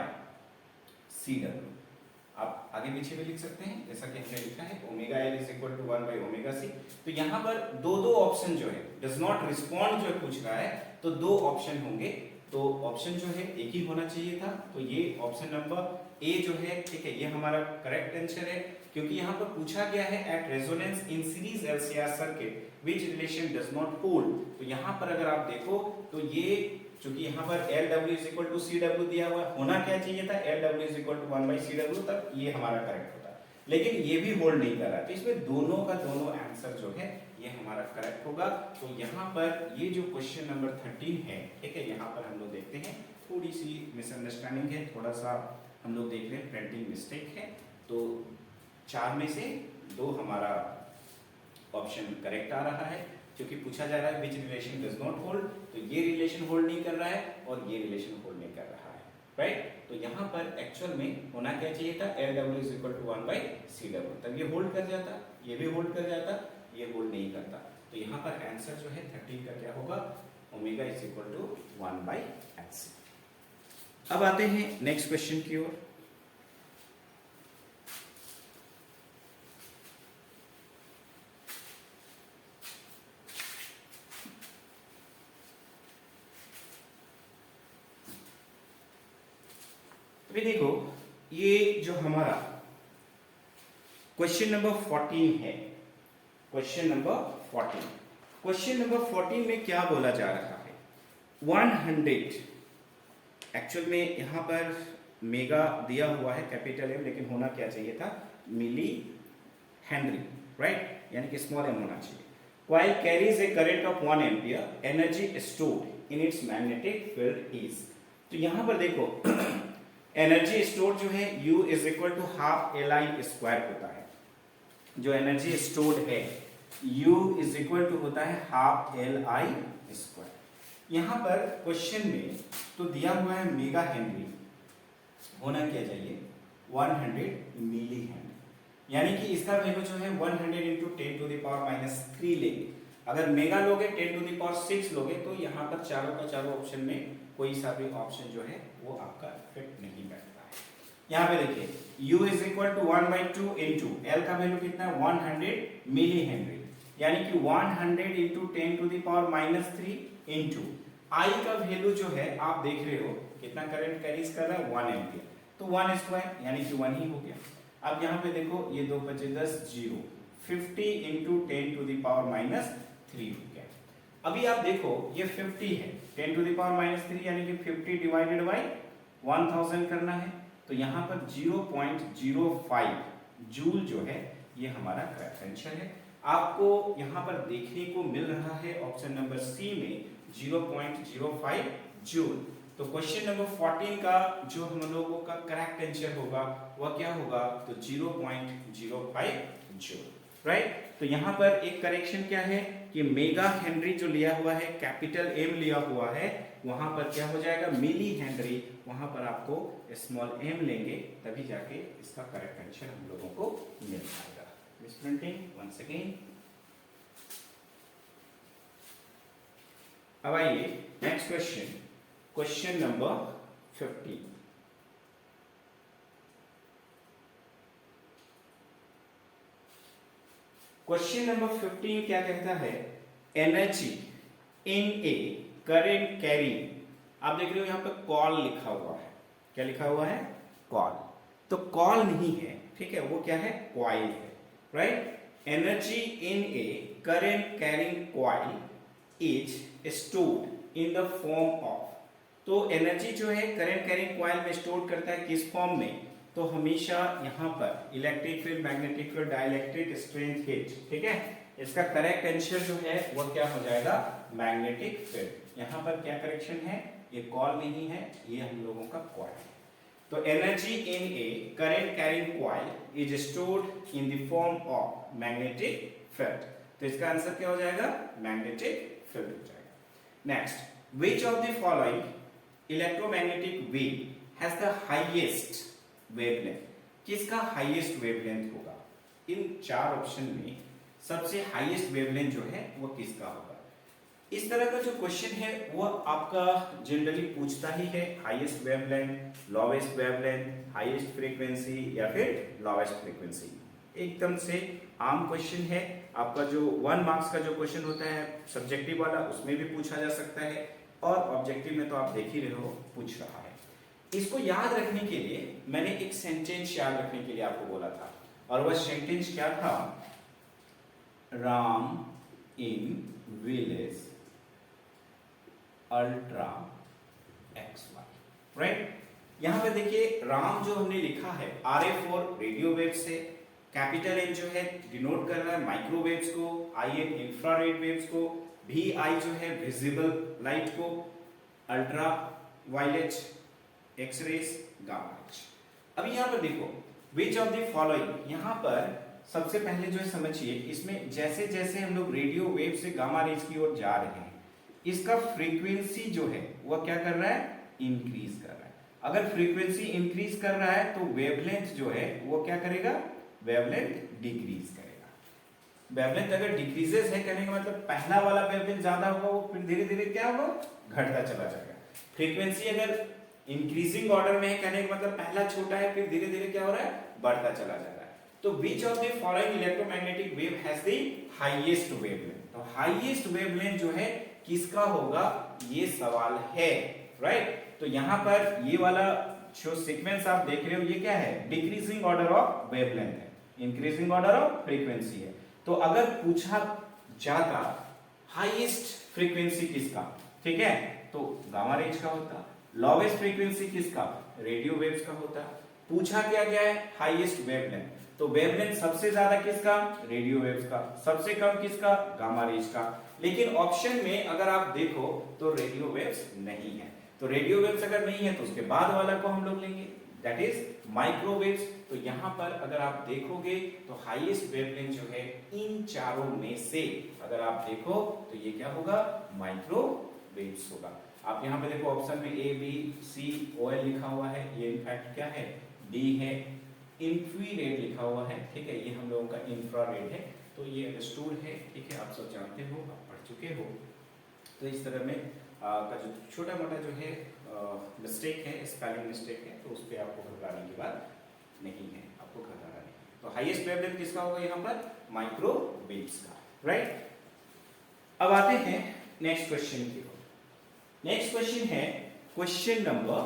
[SPEAKER 1] CW। आप आगे पीछे भी लिख सकते हैं जैसा कि हमने लिखा है omega L is equal to 1 by omega C। तो यहाँ पर दो ऑप्शन जो है डज नॉट रिस्पॉन्ड जो पूछ रहा है, तो 2 ऑप्शन होंगे, तो ऑप्शन जो है एक ही होना चाहिए था, तो ये ऑप्शन नंबर ए जो है, ठीक है, ये हमारा करेक्ट आंसर है, क्योंकि यहाँ पर पूछा गया है at resonance in series LCR circuit which relation does not hold. तो यहाँ पर अगर आप देखो तो ये क्योंकि यहाँ पर LW is equal to CW दिया हुआ है, होना क्या चाहिए था LW is equal to 1 by CW, तब ये हमारा करेक्ट होता, लेकिन ये भी होल्ड नहीं कर रहा है, तो इसमें दोनों का दोनों आंसर जो है ये हमारा करेक्ट होगा। तो यहाँ पर ये जो क्वेश्चन नंबर 13 है, ठीक है, यहाँ पर हम लोग देखते हैं थोड़ी सी मिसअंडरस्टैंडिंग है, थोड़ा सा हम लोग देख रहे हैं प्रिंटिंग मिस्टेक है, तो 4 में से 2 हमारा ऑप्शन करेक्ट आ रहा है, क्योंकि पूछा जा रहा है विच रिलेशन डज नॉट होल्ड, तो ये रिलेशन होल्ड नहीं कर रहा है और ये रिलेशन होल्ड नहीं कर रहा है। राइट। तो यहाँ पर एक्चुअल में होना क्या चाहिए था, LW is equal to 1/CW, तब ये होल्ड कर जाता, ये भी होल्ड कर जाता, ये होल्ड नहीं करता। तो यहाँ पर आंसर जो है 13 का क्या होगा, omega is equal to 1/LC। अब आते हैं नेक्स्ट क्वेश्चन की ओर। अभी देखो, ये जो हमारा क्वेश्चन नंबर 14 है, क्वेश्चन नंबर 14, क्वेश्चन नंबर 14 में क्या बोला जा रहा है, 100, एक्चुअल में यहां पर मेगा दिया हुआ है कैपिटल एम, लेकिन होना क्या चाहिए था, मिली हेनरी, राइट, यानी कि स्मॉल एम होना चाहिए। Coil carries a current of 1 ampere, energy stored in its magnetic field is, तो यहां पर देखो एनर्जी स्टोर्ड जो है U is equal to half LI square होता है, जो एनर्जी स्टोर्ड है U इज इक्वल टू होता है हाफ LI स्क्वायर। यहां पर क्वेश्चन में तो दिया हुआ है मेगा हेनरी, होना क्या चाहिए 100 मिली हेनरी, यानी कि इसका वैल्यू जो है 100 इंटू 10 टू द पावर -3 लेंगे। अगर मेगा लोगे 10 टू द पावर 6 लोगे तो यहाँ पर चारों का चारों ऑप्शन में कोई सा भी ऑप्शन जो है वो आपका फिट नहीं बैठता है। यहाँ पे देखिए U is equal to 1/2 into L का वैल्यू कितना है 100 मिली हेनरी, यानी कि 100 into 10 to the power -3 into I का वैल्यू जो है आप देख रहे हो कितना करंट कैरीज कर रहा है 1 एम्पियर, तो 1 स्क्वायर यानी कि 1 ही हो गया। अब यहाँ पे देखो ये 2 5 10 0, 50 इंटू 10 टू द पावर -3 हो गया। अभी आप देखो ये 50 है, 10 टू द पावर -3 यानी कि 50 डिवाइडेड बाय 1000 करना है, तो यहाँ पर 0.05 जूल जो है ये हमारा करेक्ट आंसर है। आपको यहाँ पर देखने को मिल रहा है ऑप्शन नंबर सी में 0.05 जूल। तो क्वेश्चन नंबर 14 का जो हम लोगों का करेक्ट आंसर होगा वह क्या होगा, तो 0.05 जूल, राइट। तो यहाँ पर एक करेक्शन क्या है कि मेगा हेनरी जो लिया हुआ है, कैपिटल एम लिया हुआ है, वहां पर क्या हो जाएगा मिली हेनरी, वहां पर आपको स्मॉल एम लेंगे तभी जाके इसका करेक्ट आंसर हम लोगों को मिल पाएगा। Printing once again. अब आइए next question, question number 15। Question number 15 क्या कहता है, energy in a current carry, आप देख रहे हो यहाँ पे कॉल लिखा हुआ है, क्या लिखा हुआ है कॉल, तो कॉल नहीं है, ठीक है, वो क्या है कॉइल है, right. Energy in a current carrying coil is stored in the form of, तो एनर्जी जो है करंट कैरिंग कॉइल में स्टोर करता है किस फॉर्म में, तो हमेशा यहाँ पर electric field, magnetic field, dielectric, strength, heat, ठीक है। इसका करेक्ट आंसर जो है वो क्या हो जाएगा मैग्नेटिक फील्ड। यहाँ पर क्या करेक्शन है, ये कॉल नहीं है, ये हम लोगों का कॉइल है। तो energy in a current carrying coil is stored in the form of magnetic field, तो इसका आंसर क्या हो जाएगा मैग्नेटिक फील्ड हो जाएगा। Next, which of the following electromagnetic wave has the highest wavelength, किसका हाईएस्ट वेवलेंथ होगा, इन चार ऑप्शन में सबसे हाईएस्ट वेवलेंथ जो है वो किसका होगा। इस तरह का जो क्वेश्चन है वो आपका जनरली पूछता ही है, highest wavelength, lowest wavelength, highest frequency या फिर लोवेस्ट फ्रीक्वेंसी, एकदम से आम क्वेश्चन है। आपका जो 1 मार्क्स का जो क्वेश्चन होता है सब्जेक्टिव वाला, उसमें भी पूछा जा सकता है, और ऑब्जेक्टिव में तो आप देख ही रहे हो पूछ रहा है। इसको याद रखने के लिए मैंने एक सेंटेंस याद रखने के लिए आपको बोला था, और वह सेंटेंस क्या था, Ram in village ultra XY, right. यहां पे देखिए राम जो हमने लिखा है RF और रेडियो वेव्स से, कैपिटल एम जो है डिनोट कर रहा है माइक्रोवेव्स को, IM इंफ्रारेड वेव्स को, VI जो है विजिबल लाइट को, ultra violet, X rays, gamma rays. अभी यहाँ पर देखो विच ऑफ द फॉलोइंग, यहाँ पर सबसे पहले जो है समझिए, इसमें जैसे जैसे हम लोग रेडियो वेव से गामा रेज की ओर जा रहे हैं, इसका फ्रीक्वेंसी जो है वह क्या कर रहा है इंक्रीज कर रहा है। अगर फ्रीक्वेंसी इंक्रीज कर रहा है तो वेवलेंथ जो है वो क्या करेगा, वेवलेंथ डिक्रीज करेगा। वेवलेंथ अगर डिक्रीजेस है कहने का मतलब पहला वाला वेवलेंथ ज्यादा होगा, वो फिर धीरे धीरे क्या होगा, घटता चला जाएगा। फ्रीक्वेंसी अगर इंक्रीजिंग ऑर्डर में है कहने का मतलब पहला छोटा है फिर धीरे धीरे क्या हो रहा है, बढ़ता चला जा रहा है। तो which of the following electromagnetic wave has the highest wavelength, तो हाईएस्ट वेवलेंथ जो है किसका होगा, ये सवाल है, राइट। तो यहां पर ये वाला जो सीक्वेंस आप देख रहे हो ये क्या है, डिक्रीजिंग ऑर्डर ऑफ वेवलेंथ है, इंक्रीजिंग ऑर्डर ऑफ फ्रीक्वेंसी है। तो अगर पूछा जाता हाईएस्ट फ्रीक्वेंसी किसका, ठीक है, तो गामा रेंज का होता। लोवेस्ट फ्रीक्वेंसी किसका, रेडियो वेव्स का होता। पूछा क्या गया है, हाईएस्ट वेवलेंथ, तो वेवलेंथ सबसे ज्यादा किसका, रेडियो वेव्स का, सबसे कम किसका, गामा रेंज का। लेकिन ऑप्शन में अगर आप देखो तो रेडियो वेव्स नहीं है, तो रेडियो वेव्स अगर नहीं है तो उसके बाद वाला को हम लोग लेंगे, दैट इज माइक्रोवेव्स। तो यहां पर अगर आप देखोगे तो हाईएस्ट वेवलेंथ जो है इन चारों में से अगर आप देखो तो ये क्या होगा, माइक्रोवेव्स होगा। आप यहां पे देखो ऑप्शन में A B C O L लिखा हुआ है, ये इनफैक्ट क्या है, डी है। इंफ्रारेड लिखा हुआ है, ठीक है, ये हम लोगों का इंफ्रारेड है, तो ये अंडरस्टूड है, ठीक है, आप सब जानते हो, आप पढ़ चुके हो। तो इस तरह में का जो छोटा मोटा जो है मिस्टेक है, स्पेलिंग मिस्टेक है, तो उस पर आपको घबराने की बात नहीं है, आपको घबराना नहीं। तो हाईएस्ट वेवलेंथ किसका होगा यहाँ पर, माइक्रोवेव्स का, राइट। अब आते हैं नेक्स्ट क्वेश्चन की ओर। नेक्स्ट क्वेश्चन है क्वेश्चन नंबर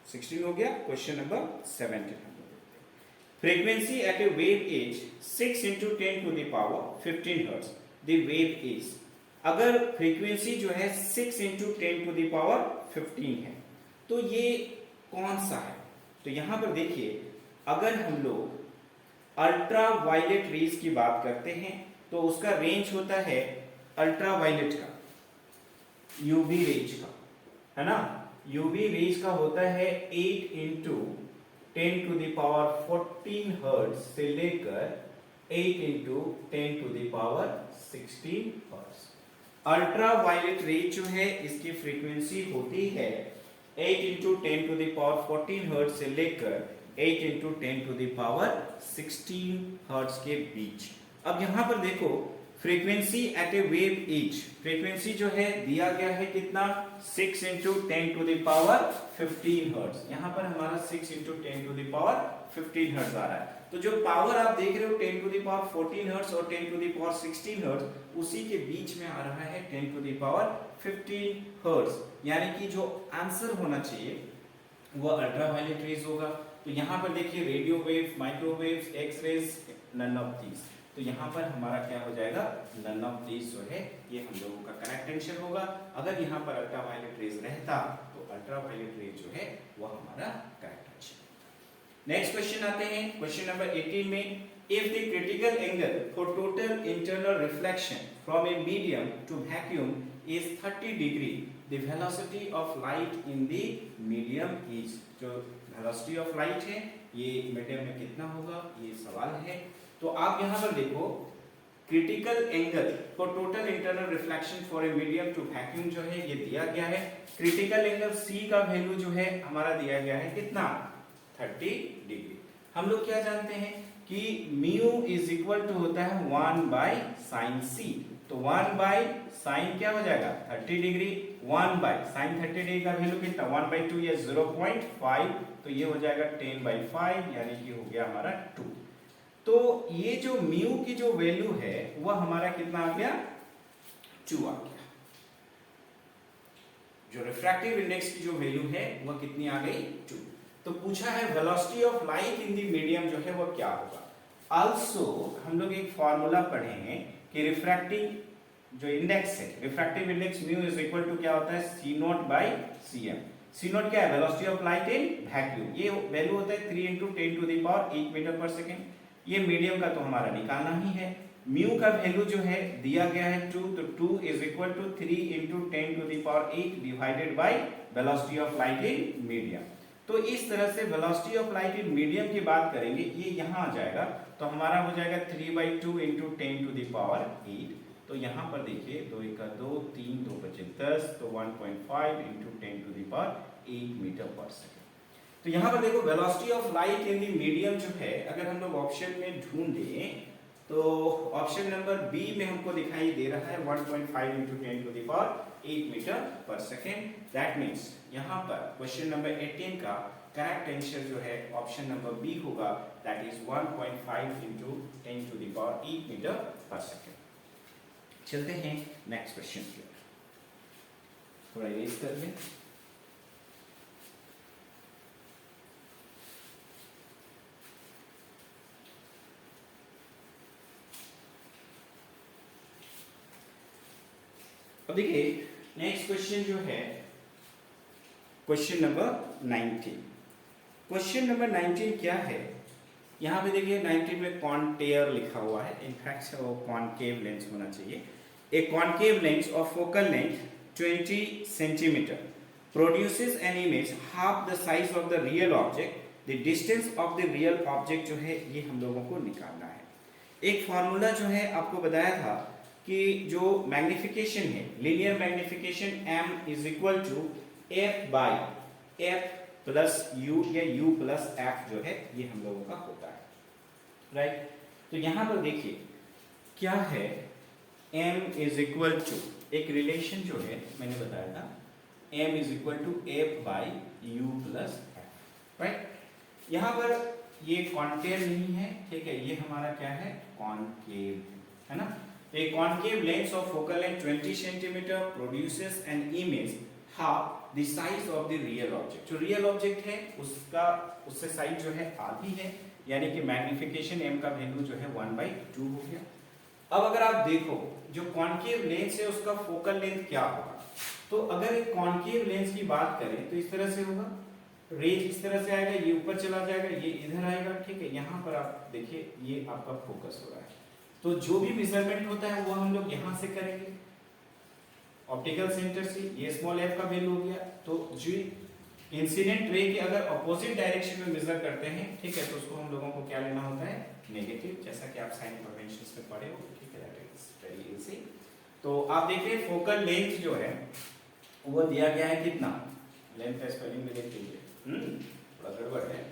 [SPEAKER 1] 16 हो गया, क्वेश्चन नंबर 17 हम लोग देखते हैं। Frequency at a wave is 6 into 10 to the power 15 hertz, the wave is, अगर फ्रीक्वेंसी जो है 6 into 10 to the power 15 है तो ये कौन सा है। तो यहां पर देखिए अगर हम लोग अल्ट्रा वायलेट रेज की बात करते हैं तो उसका रेंज होता है अल्ट्रा वायलेट का, यूवी रेज का, है ना, यूवी रेज का होता है 8 into 10 to the power 14 hertz से लेकर 8 into 10 to the power 16 hertz. Ultra violet rays जो है इसकी फ्रीक्वेंसी होती है 8 into 10 to the power 14 hertz से लेकर 8 into 10 to the power 16 hertz के बीच। अब यहां पर देखो frequency at a wave is, frequency जो है दिया गया है कितना, 6 into 10 to the power 15 hertz. यहां पर हमारा 6 into 10 to the power 15 hertz आ रहा है। तो जो पावर आप देख रहे हो 10 to the power 14 हर्ट्ज और 10 to the power 16 हर्ट्ज, उसी के बीच में आ रहा है 10 to the power 15 हर्ट्ज, यानी कि जो आंसर होना चाहिए वो अल्ट्रावायलेट रेज होगा। तो यहाँ पर देखिए radio waves, microwaves, X rays, none of these. तो यहाँ पर हमारा क्या हो जाएगा, नन ऑफ दीज जो है ये हम लोगों का करेक्ट आंसर होगा। अगर यहाँ पर अल्ट्रावायलेट रेज रहता तो अल्ट्रावायलेट रेज जो है वो हमारा करेक्ट आंसर। नेक्स्ट क्वेश्चन आते हैं क्वेश्चन नंबर 18 में, if the critical angle for total internal reflection from a medium to vacuum is 30 degree, the velocity of light in the medium is, जो velocity of light है ये medium में कितना होगा, ये सवाल है। तो आप यहाँ पर देखो critical angle for total internal reflection for a medium to vacuum जो है ये दिया गया है। क्रिटिकल एंगल C का वैल्यू जो है हमारा दिया गया है कितना, 30 डिग्री। हम लोग क्या जानते हैं कि म्यू इज इक्वल टू होता है 1 बाय साइन C, तो 1 बाय साइन क्या हो जाएगा 30 डिग्री, 1 बाय साइन 30 डिग्री का वैल्यू कितना 1 बाय 2 या 0.5, तो ये हो जाएगा 10 बाय 5 यानी कि हो गया हमारा 2। तो ये जो म्यू की जो वैल्यू है वह हमारा कितना आ गया 2 आ गया। जो रिफ्रैक्टिव इंडेक्स की जो वैल्यू है वह कितनी आ गई 2। तो पूछा है velocity of light in the medium जो है वो क्या होगा। आल्सो हम लोग एक फॉर्मूला पढ़े हैं कि रिफ्रैक्टिव जो इंडेक्स है, refractive index mu is equal to क्या होता है C0 बाय Cm। C0 क्या है, velocity of light in vacuum, ये वैल्यू होता है 3 into 10 to the power 8 metre per second. ये मीडियम का तो हमारा निकालना ही है। म्यू का वैल्यू जो है दिया गया है 2, तो 2 is equal to 3 into 10 to the power 8 divided by velocity of light in medium. तो इस तरह से velocity of light in medium की बात करेंगे, ये यहाँ आ जाएगा, तो हमारा हो जाएगा 3/2 into 10 to the power 8 तो यहाँ पर देखिए 2 × 2 3 2 × 10 तो 1.5 × 10⁸ मीटर पर सेकेंड। तो यहाँ पर देखो velocity of light in the medium जो है अगर हम लोग ऑप्शन में ढूंढें तो ऑप्शन नंबर बी में हमको दिखाई दे रहा है 1.5 × 10⁸ metre per second. That means यहाँ पर क्वेश्चन नंबर 18 का करेक्ट आंसर जो है ऑप्शन नंबर बी होगा, that is 1.5 × 10⁸ metre per second. चलते हैं नेक्स्ट क्वेश्चन की ओर, थोड़ा इरेज कर लें। अब देखिए नेक्स्ट क्वेश्चन जो है क्वेश्चन नंबर 19। क्वेश्चन नंबर 19 क्या है, यहाँ पे देखिए 19 में कॉन्टेयर लिखा हुआ है, इनफैक्ट वो कॉन्केव लेंस होना चाहिए। A concave lens of focal length 20 centimetre produces an image half the size of the real object. The distance of the real object जो है ये हम लोगों को निकालना है। एक फॉर्मूला जो है आपको बताया था कि जो मैग्निफिकेशन है linear magnification m is equal to f/f plus u या u प्लस f जो है ये हम लोगों का होता है, राइट। तो यहां पर देखिए क्या है, m इज इक्वल टू एक रिलेशन जो है मैंने बताया था m is equal to f/u plus f, right. यहां पर ये कॉन्केव नहीं है, ठीक है, ये हमारा क्या है कॉन्केव है ना। A concave lens of focal length 20 cm produces an image half the size of the real object। जो रियल ऑब्जेक्ट है उससे साइज जो है आधी है, यानी कि मैग्निफिकेशन m का वैल्यू जो है 1/2 हो गया। अब अगर आप देखो जो कॉन्केव लेंस है उसका फोकल लेंथ क्या होगा, तो अगर एक कॉन्केव लेंस की बात करें तो इस तरह से होगा, रेज इस तरह से आएगा, ये ऊपर चला जाएगा, ये इधर आएगा, ठीक है। यहाँ पर आप देखिए ये आपका फोकस हो रहा है, तो जो भी मेजरमेंट होता है वो हम लोग यहां से करेंगे ऑप्टिकल सेंटर से। ये स्मॉल f का वैल्यू हो गया, तो जो इंसिडेंट रे के अगर अपोजिट डायरेक्शन में मेजर करते हैं, ठीक है, तो उसको हम लोगों को क्या लेना होता है नेगेटिव, जैसा कि आप साइन कन्वेंशंस में पढ़े हो, ठीक है, दैट इज वेरी इजी। तो आप देखिए फोकल लेंथ जो है वो दिया गया है कितना, लेंथ का स्पेलिंग में देख लीजिए, थोड़ा गड़बड़ है।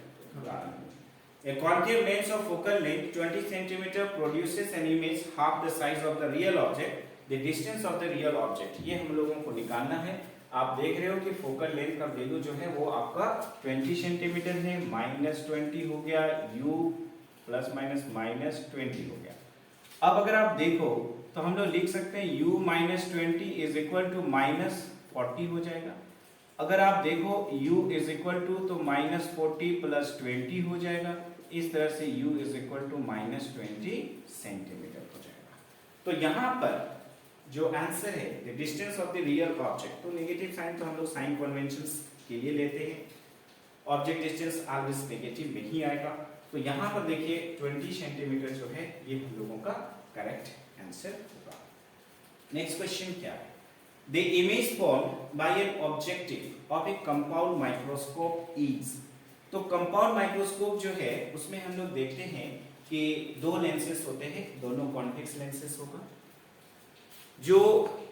[SPEAKER 1] A concave lens of focal length 20 cm produces an image half the size of the real object. The distance of the real object ये हम लोगों को निकालना है। आप देख रहे हो कि फोकल लेंथ का वैल्यू जो है वो आपका 20 सेंटीमीटर है, -20 हो गया, u प्लस माइनस -20 हो गया। अब अगर आप देखो तो हम लोग लिख सकते हैं u -20 इज इक्वल टू -40 हो जाएगा। अगर आप देखो u इज इक्वल टू तो -40 प्लस 20 हो जाएगा, इस तरह से u is equal to -20 centimetre हो जाएगा। तो यहाँ पर जो आंसर है the distance of the real object, तो नेगेटिव साइन तो हम लोग साइन कन्वेंशंस के लिए लेते हैं, ऑब्जेक्ट डिस्टेंस ऑलवेज नेगेटिव में ही आएगा। तो यहाँ पर देखिए 20 सेंटीमीटर जो है ये हम लोगों का करेक्ट आंसर होगा। नेक्स्ट क्वेश्चन क्या है, the image formed by an objective of A compound microscope is. तो कंपाउंड माइक्रोस्कोप जो है उसमें हम लोग देखते हैं कि दो लेंसेस होते हैं, दोनों कॉन्वेक्स लेंसेस होगा। जो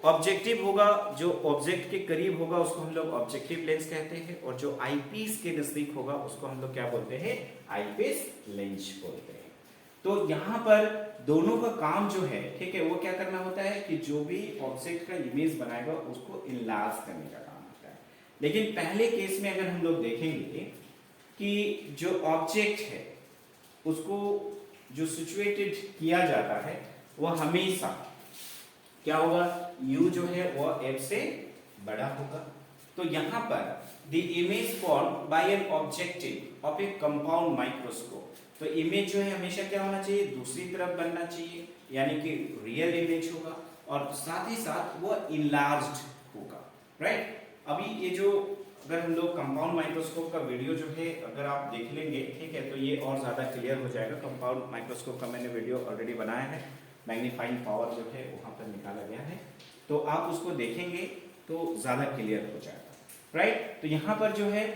[SPEAKER 1] ऑब्जेक्टिव होगा, जो ऑब्जेक्ट के करीब होगा उसको हम लोग ऑब्जेक्टिव लेंस कहते हैं, और जो आईपीस के नजदीक होगा उसको हम लोग क्या बोलते हैं आईपीस लेंस बोलते हैं। तो यहाँ पर दोनों का काम जो है, ठीक है, वो क्या करना होता है कि जो भी ऑब्जेक्ट का इमेज बनाएगा उसको इनलार्ज करने का काम होता है। लेकिन पहले केस में अगर हम लोग देखेंगे कि जो ऑब्जेक्ट है उसको जो सिचुएटेड किया जाता है वह हमेशा क्या होगा, u जो है वह f से बड़ा होगा। तो यहाँ पर the image formed by an objective of A compound microscope, तो इमेज जो है हमेशा क्या होना चाहिए दूसरी तरफ बनना चाहिए, यानी कि रियल इमेज होगा, और साथ ही साथ वह इनलार्ज्ड होगा, राइट। अभी ये जो अगर हम लोग कंपाउंड माइक्रोस्कोप का वीडियो जो है अगर आप देख लेंगे, ठीक है, तो ये और ज़्यादा क्लियर हो जाएगा। कंपाउंड माइक्रोस्कोप का मैंने वीडियो ऑलरेडी बनाया है, मैग्नीफाइंग पावर जो है वहाँ पर निकाला गया है, तो आप उसको देखेंगे तो ज़्यादा क्लियर हो जाएगा, राइट। तो यहाँ पर जो है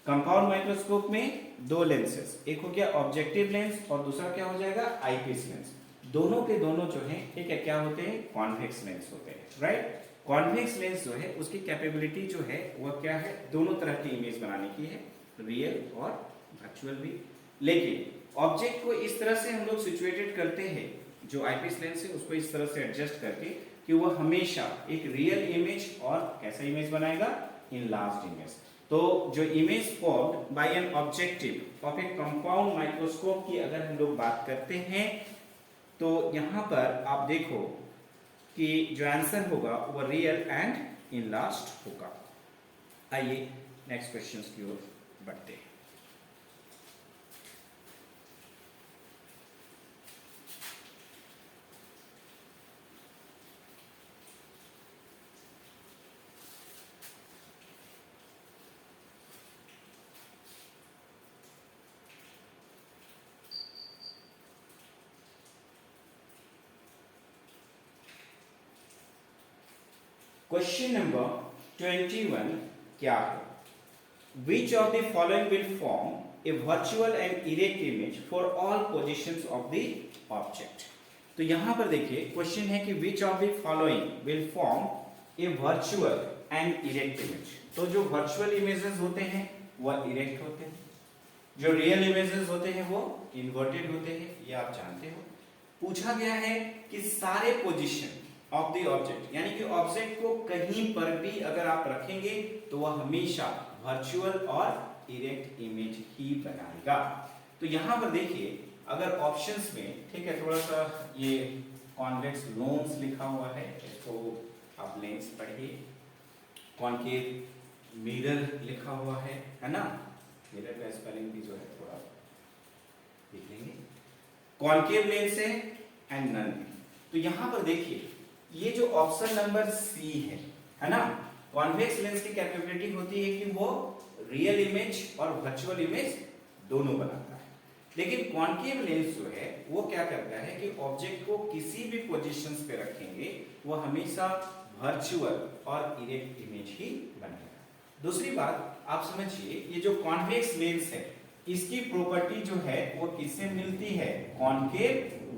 [SPEAKER 1] कंपाउंड माइक्रोस्कोप में दो लेंसेस, एक हो गया ऑब्जेक्टिव लेंस और दूसरा क्या हो जाएगा आईपीस लेंस। दोनों के दोनों जो है ठीक है क्या होते हैं, कॉन्वेक्स लेंस होते हैं, राइट। कॉन्वेक्स लेंस जो है उसकी कैपेबिलिटी जो है वह क्या है, दोनों तरह की इमेज बनाने की है, रियल और वर्चुअल भी। लेकिन ऑब्जेक्ट को इस तरह से हम लोग सिचुएटेड करते हैं, जो आईपीएस लेंस है उसको इस तरह से एडजस्ट करके कि वह हमेशा एक रियल इमेज और कैसा इमेज बनाएगा, इनलार्ज्ड इमेज। तो जो image formed by an objective of A compound microscope की अगर हम लोग बात करते हैं तो यहां पर आप देखो कि जो आंसर होगा वो रियल एंड इनलार्ज्ड होगा। आइए नेक्स्ट क्वेश्चन की ओर बढ़ते हैं। क्वेश्चन नंबर 21 क्या है, which of the following will form A virtual and erect image for all positions of the object. तो यहां पर देखिए क्वेश्चन है कि which of the following will form A virtual and erect image. तो जो वर्चुअल इमेजेस होते हैं वह इरेक्ट होते हैं, जो रियल इमेजेस होते हैं वो इन्वर्टेड होते हैं, ये आप जानते हो। पूछा गया है कि सारे पोजीशन ऑफ द ऑब्जेक्ट, यानी कि ऑब्जेक्ट को कहीं पर भी अगर आप रखेंगे तो वह हमेशा वर्चुअल और इरेक्ट इमेज ही बनाएगा। तो यहां पर देखिए अगर ऑप्शंस में ठीक है थोड़ा सा ये कॉन्वेक्स लेंस लिखा हुआ है, इसको आप लेंस पढ़िए। कॉनकेव मिरर लिखा हुआ है ना, मिरर का स्पेलिंग भी जो है थोड़ा देख लेंगे। कॉनकेव लेंस है एंड नन। तो यहां पर देखिए ये जो ऑप्शन नंबर सी है ना, कॉन्वेक्स लेंस की कैपेबिलिटी होती है कि वो रियल इमेज और वर्चुअल इमेज दोनों बनाता है। लेकिन कॉनकेव लेंस जो है वो क्या करता है कि ऑब्जेक्ट को किसी भी पोजीशंस पे रखेंगे वो हमेशा वर्चुअल और इरेक्ट इमेज ही बनेगा। दूसरी बात आप समझिए, ये जो कॉन्वेक्स लेंस है इसकी प्रॉपर्टी जो है वो किससे मिलती है, कॉनकेव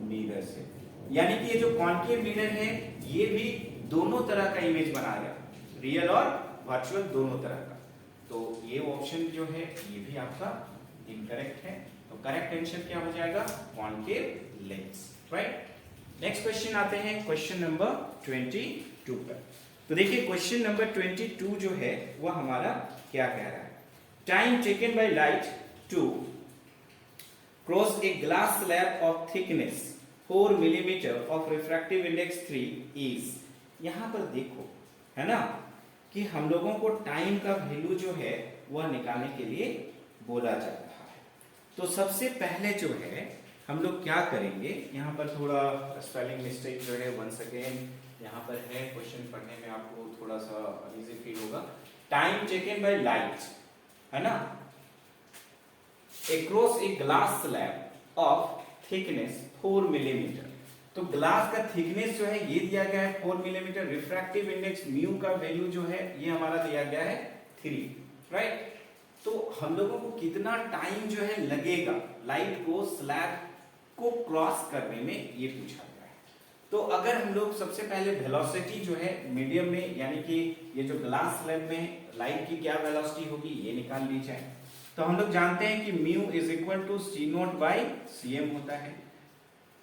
[SPEAKER 1] मिरर से। यानी कि ये जो कॉनकेव मिरर है ये भी दोनों तरह का इमेज बनाएगा, रियल और वर्चुअल दोनों तरह का। तो ये ऑप्शन जो है ये भी आपका इनकरेक्ट है। तो करेक्ट आंसर क्या हो जाएगा, concave lens, right. Next question आते हैं क्वेश्चन नंबर 22 पर। तो देखिए क्वेश्चन नंबर 22 जो है वो हमारा क्या कह रहा है, time taken by light to cross a glass slab of thickness 4 millimetre of refractive index 3 is. यहां पर देखो है ना कि हम लोगों को टाइम का वैल्यू जो है वह निकालने के लिए बोला जा रहा है। तो सबसे पहले जो है हम लोग क्या करेंगे, यहां पर थोड़ा स्पेलिंग मिस्टेक जो है 1 सेकेंड यहां पर है, क्वेश्चन पढ़ने में आपको थोड़ा सा अनइजी फील होगा। टाइम टेकन बाय लाइट है ना, across a glass slab of thickness 4 millimetre. तो ग्लास का थिकनेस जो है ये दिया गया है 4 मिलीमीटर, रिफ्रैक्टिव इंडेक्स म्यू का वैल्यू जो है ये हमारा दिया गया है 3, राइट। तो हम लोगों को कितना टाइम जो है लगेगा लाइट को स्लैब को क्रॉस करने में ये पूछा गया है। तो अगर हम लोग सबसे पहले वेलोसिटी जो है मीडियम में, यानी कि ये जो ग्लास स्लैब में लाइट की क्या वेलोसिटी होगी ये निकाल ली जाए। तो हम लोग जानते हैं कि mu is equal to c nought by c m होता है।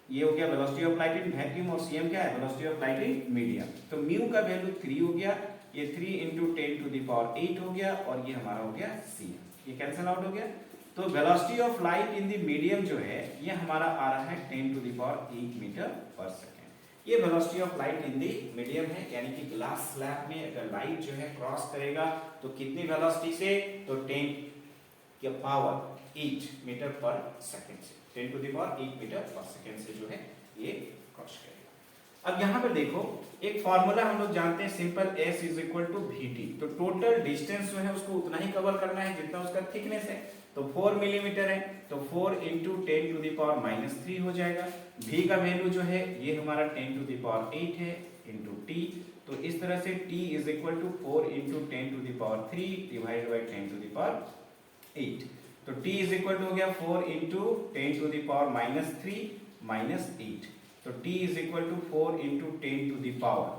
[SPEAKER 1] ये हो गया velocity of light in vacuum और सी एम क्या है, velocity of light in medium. तो म्यू का वैल्यू 3 हो गया, ये 3 इंटू 10 टू द पावर 8 हो गया और ये हमारा हो गया सी एम, ये कैंसिल आउट हो गया। तो velocity of light in the medium जो है ये हमारा आ रहा है 10 to the power 8 metre per second. ये velocity of light in the medium है, यानी कि ग्लास स्लैब में अगर लाइट जो है क्रॉस करेगा तो कितनी वेलोसिटी से, तो 10 की पावर 8 मीटर पर सेकेंड से, 10 to the power 8 metre per second से जो है ये क्रॉस करेगा। अब यहाँ पर देखो एक फॉर्मूला हम लोग जानते हैं simple, S is equal to VT। तो टोटल डिस्टेंस जो है उसको उतना ही कवर करना है जितना उसका थिकनेस है। तो 4 मिलीमीटर है तो 4 इंटू 10 टू द पावर -3 हो जाएगा। V का वैल्यू जो है ये हमारा 10 टू द पावर 8 है इंटू T। तो इस तरह से T is equal to 4 into 10 to the power 3 divided by 10 to the power 8। तो T इज इक्वल टू हो गया 4 इंटू 10 टू द पावर -3 -8। तो t is equal to 4 into 10 to the power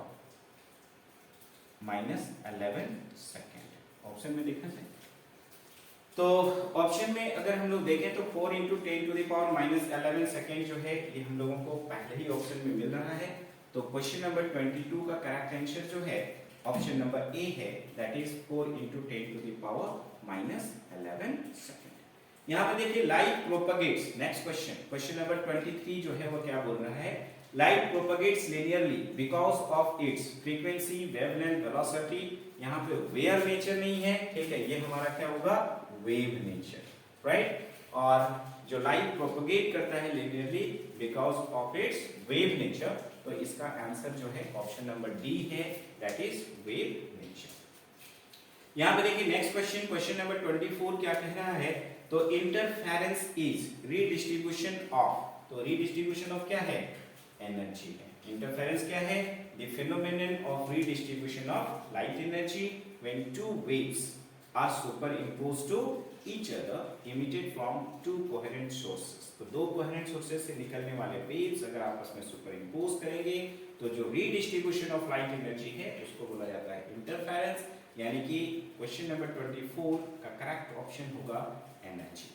[SPEAKER 1] -11 second. Option में देखा जाए तो option में अगर हम लोग देखें तो 4 into 10 to the power -11 second जो है ये हम लोगों को पहले ही ऑप्शन में मिल रहा है। तो क्वेश्चन नंबर 22 का करेक्ट आंसर जो है ऑप्शन नंबर ए है, that is 4 into 10 to the power -11 second. यहाँ पे देखिए light propagates, next question, question number 23 जो है वो क्या बोल रहा है, light propagates linearly because of its frequency, wavelength, velocity. यहाँ पे वेयर नेचर नहीं है, ठीक है, ये हमारा क्या होगा, वेव नेचर, राइट। और जो लाइट प्रोपगेट करता है linearly because of it's wave nature, तो इसका आंसर जो है ऑप्शन नंबर डी है, दैट इज वेव नेचर। यहाँ पे देखिए नेक्स्ट क्वेश्चन, क्वेश्चन नंबर 24 क्या कह रहा है, तो इंटरफेरेंस इज रीडिस्ट्रीब्यूशन ऑफ, तो रीडिस्ट्रीब्यूशन ऑफ क्या है, एनर्जी है। इंटरफेरेंस क्या है, the phenomenon of redistribution of light energy when two waves are superimposed to each other emitted from two coherent sources. तो दो कोहेरेंट सोर्सेस से निकलने वाले वेव्स अगर आपस में सुपरइम्पोज करेंगे तो जो रीडिस्ट्रीब्यूशन ऑफ लाइट एनर्जी है उसको बोला जाता है इंटरफेरेंस, यानी कि क्वेश्चन नंबर 24 का करेक्ट ऑप्शन होगा एनर्जी।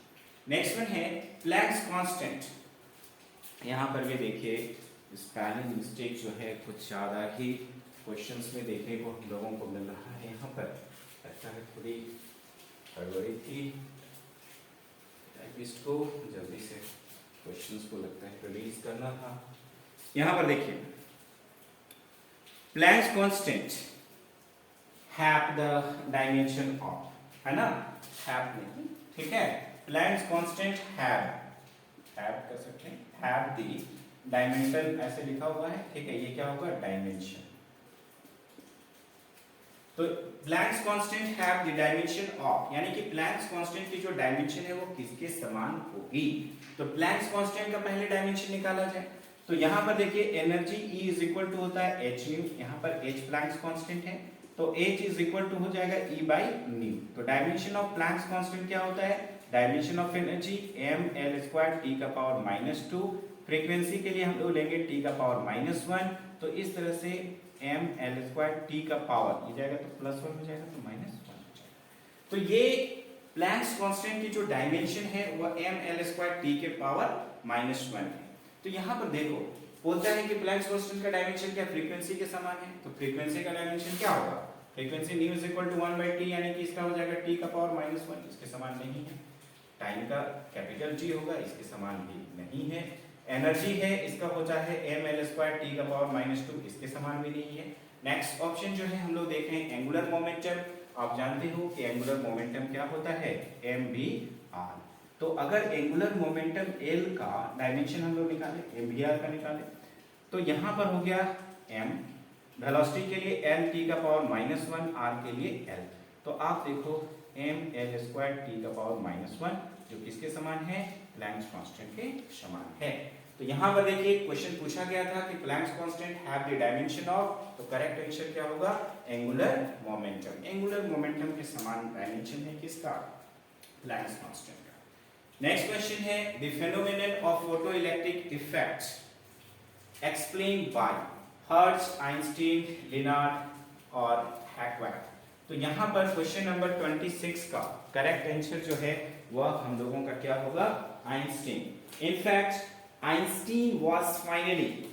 [SPEAKER 1] नेक्स्ट वन है प्लैंक्स कांस्टेंट। यहाँ पर भी देखिए स्पेलिंग मिस्टेक जो है कुछ ज्यादा ही क्वेश्चंस में देखने को हम लोगों को मिल रहा है। यहाँ पर लगता है थोड़ी गड़बड़ी थी, टाइपिस्ट को जल्दी से क्वेश्चंस को लगता है रिलीज करना था। यहाँ पर देखिए Planck's constant have the dimension of, है ना, हैव नहीं, ठीक है, प्लैंक्स कांस्टेंट हैव कर सकते हैं, हैव द डायमेंशन ऐसे लिखा हुआ है, ठीक है, ये क्या होगा, डायमेंशन। तो Planck's constant have the dimension of, यानी कि प्लैंक्स कांस्टेंट की जो डायमेंशन है वो किसके समान होगी। तो प्लैंक्स कांस्टेंट का पहले डायमेंशन निकाला जाए तो यहाँ पर देखिए energy E is equal to होता है h न्यू, यहाँ पर h प्लैंक्स कांस्टेंट है तो h इज इक्वल टू हो जाएगा E बाई न्यू। तो डायमेंशन ऑफ प्लैंक्स कांस्टेंट क्या होता है, dimension of energy ml² t का पावर -2, फ्रीक्वेंसी के लिए हम लोग लेंगे t का पावर -1, तो इस तरह से ml² t का पावर ये जाएगा तो +1 हो जाएगा तो -1 हो जाएगा। तो ये प्लैंक्स कांस्टेंट की जो डायमेंशन है वो ml² t के पावर -1 है। तो यहाँ पर देखो बोलता है कि प्लैंक्स कांस्टेंट का डायमेंशन क्या फ्रीक्वेंसी के समान है, तो फ्रीक्वेंसी का डायमेंशन क्या होगा, frequency nu is equal to 1/t, यानी कि इसका हो जाएगा t का पावर -1, इसके समान नहीं है। टाइम का कैपिटल T होगा, इसके समान भी नहीं है। एनर्जी है इसका होता है ml² t का पावर -2, इसके समान भी नहीं है। नेक्स्ट ऑप्शन जो है हम लोग देख रहे हैं एंगुलर मोमेंटम। आप जानते हो कि एंगुलर मोमेंटम क्या होता है, mvr। तो अगर एंगुलर मोमेंटम L का डायमेंशन हम लोग निकालें, mvr का निकालें, तो यहाँ पर हो गया m, वेलोसिटी के लिए l t का पावर -1, r के लिए l, तो आप देखो ml² t का पावर -1 जो किसके समान है, प्लैंक्स कांस्टेंट के समान है। तो यहाँ पर देखिए क्वेश्चन पूछा गया था कि Planck's constant have the dimension of, तो करेक्ट आंसर क्या होगा, एंगुलर मोमेंटम। एंगुलर मोमेंटम के समान डायमेंशन है किसका, प्लैंक्स कांस्टेंट का। नेक्स्ट क्वेश्चन है the phenomenon of photoelectric effects explained bye hertz, Einstein, Lenard और हैकवैक। तो यहाँ पर क्वेश्चन नंबर 26 का करेक्ट आंसर जो है वह हम लोगों का क्या होगा, Einstein. In fact Einstein was finally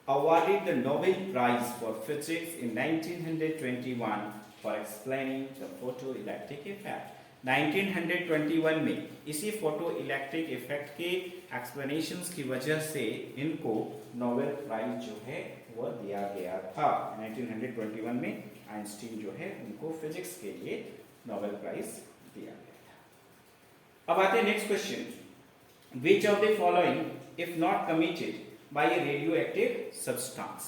[SPEAKER 1] awarded the Nobel Prize for Physics in 1921 for explaining the photoelectric effect। 1921 में इसी फोटोइलेक्ट्रिक इफेक्ट के एक्सप्लेनेशंस की वजह से इनको नोबेल प्राइज जो है वह दिया गया था। 1921 में आइंस्टीन जो है उनको फिजिक्स के लिए नोबेल प्राइज दिया गया था। अब आते हैं next question, Which of the following, if not committed by a radioactive substance?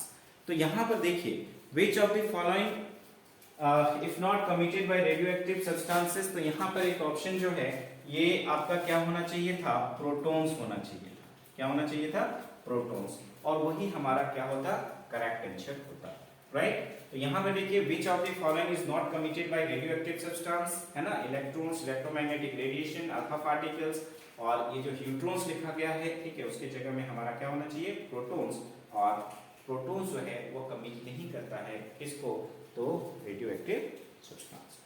[SPEAKER 1] तो यहाँ पर देखिए which of the following if not committed by radioactive substances, तो यहाँ पर एक ऑप्शन जो है ये आपका क्या होना चाहिए था, प्रोटॉन्स होना चाहिए था। क्या होना चाहिए था, प्रोटॉन्स, और वही हमारा क्या होता, करेक्ट आंसर होता, राइट। तो यहाँ पर देखिए which of the following is not committed by radioactive substance, है ना, electrons, electromagnetic radiation, alpha particles, और ये जो न्यूट्रॉन्स लिखा गया है, ठीक है, उसके जगह में हमारा क्या होना चाहिए, प्रोटॉन्स। और प्रोटॉन्स जो है वो कमिट नहीं करता है किसको, तो रेडियो एक्टिव सब्सटेंस।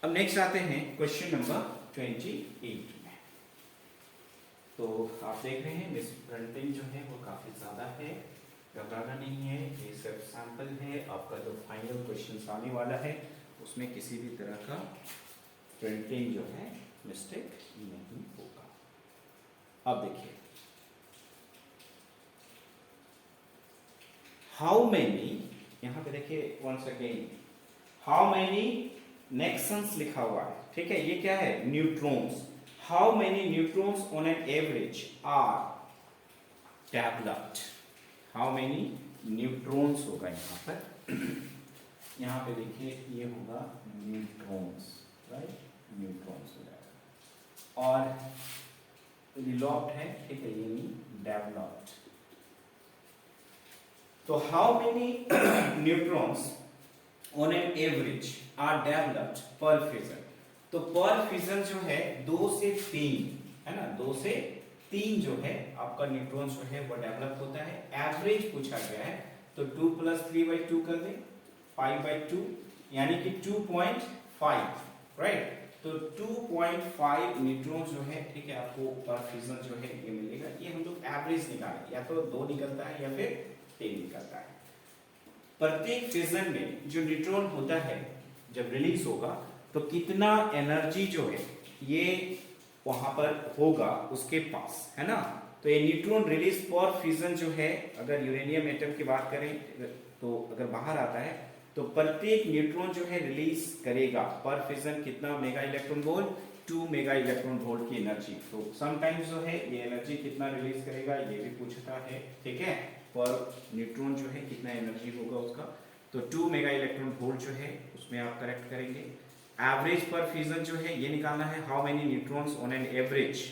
[SPEAKER 1] अब नेक्स्ट आते हैं क्वेश्चन नंबर 28 में। तो आप देख रहे हैं मिसप्रिंटिंग जो है वो काफी ज्यादा है, घबराना नहीं है, ये सिर्फ सैंपल है। आपका जो फाइनल क्वेश्चन आने वाला है उसमें किसी भी तरह का प्रिंटिंग जो है मिस्टेक नहीं होगा। अब देखिए, हाउ मेनी, यहां पे देखिए वंस अगेन, हाउ मेनी नेक्सन्स लिखा हुआ है, ठीक है, ये क्या है, neutrons. How many neutrons on an average are developed, how many neutrons होगा यहाँ पर। यहाँ पे देखिए ये होगा न्यूट्रॉन्स, राइट, न्यूट्रॉन्स हो जाएगा। और डिवेलप्ड है, ठीक है, ये नहीं डेवलप्ड। तो how many neutrons on an average are developed per fission. तो पर फिजन जो है 2 से 3 है ना, 2 से 3 जो है आपका न्यूट्रॉन्स जो है वो डेवलप होता है। एवरेज पूछा गया है तो 2 + 3/2 कर दें, 5/2 यानी कि 2.5, राइट। तो 2.5 न्यूट्रॉन्स जो है, ठीक है, आपको पर फिजन जो है ये मिलेगा। ये हम लोग एवरेज निकालें, या तो 2 निकलता है या फिर 3 निकलता है। प्रत्येक फिजन में जो न्यूट्रॉन होता है जब रिलीज होगा तो कितना एनर्जी जो है ये वहां पर होगा उसके पास, है ना। तो ये न्यूट्रॉन रिलीज पर फिजन जो है, अगर यूरेनियम एटम की बात करें तो अगर बाहर आता है तो प्रत्येक न्यूट्रॉन जो है रिलीज करेगा पर फिजन कितना mega electron volt, 2 mega electron volt की एनर्जी। तो समटाइम्स जो है ये एनर्जी कितना रिलीज करेगा ये भी पूछता है, ठीक है, पर न्यूट्रॉन जो है कितना एनर्जी होगा उसका। तो 2 मेगा इलेक्ट्रॉन वोल्ट जो है उसमें आप करेक्ट करेंगे। एवरेज पर फिजन जो है ये निकालना है, how many neutrons on an average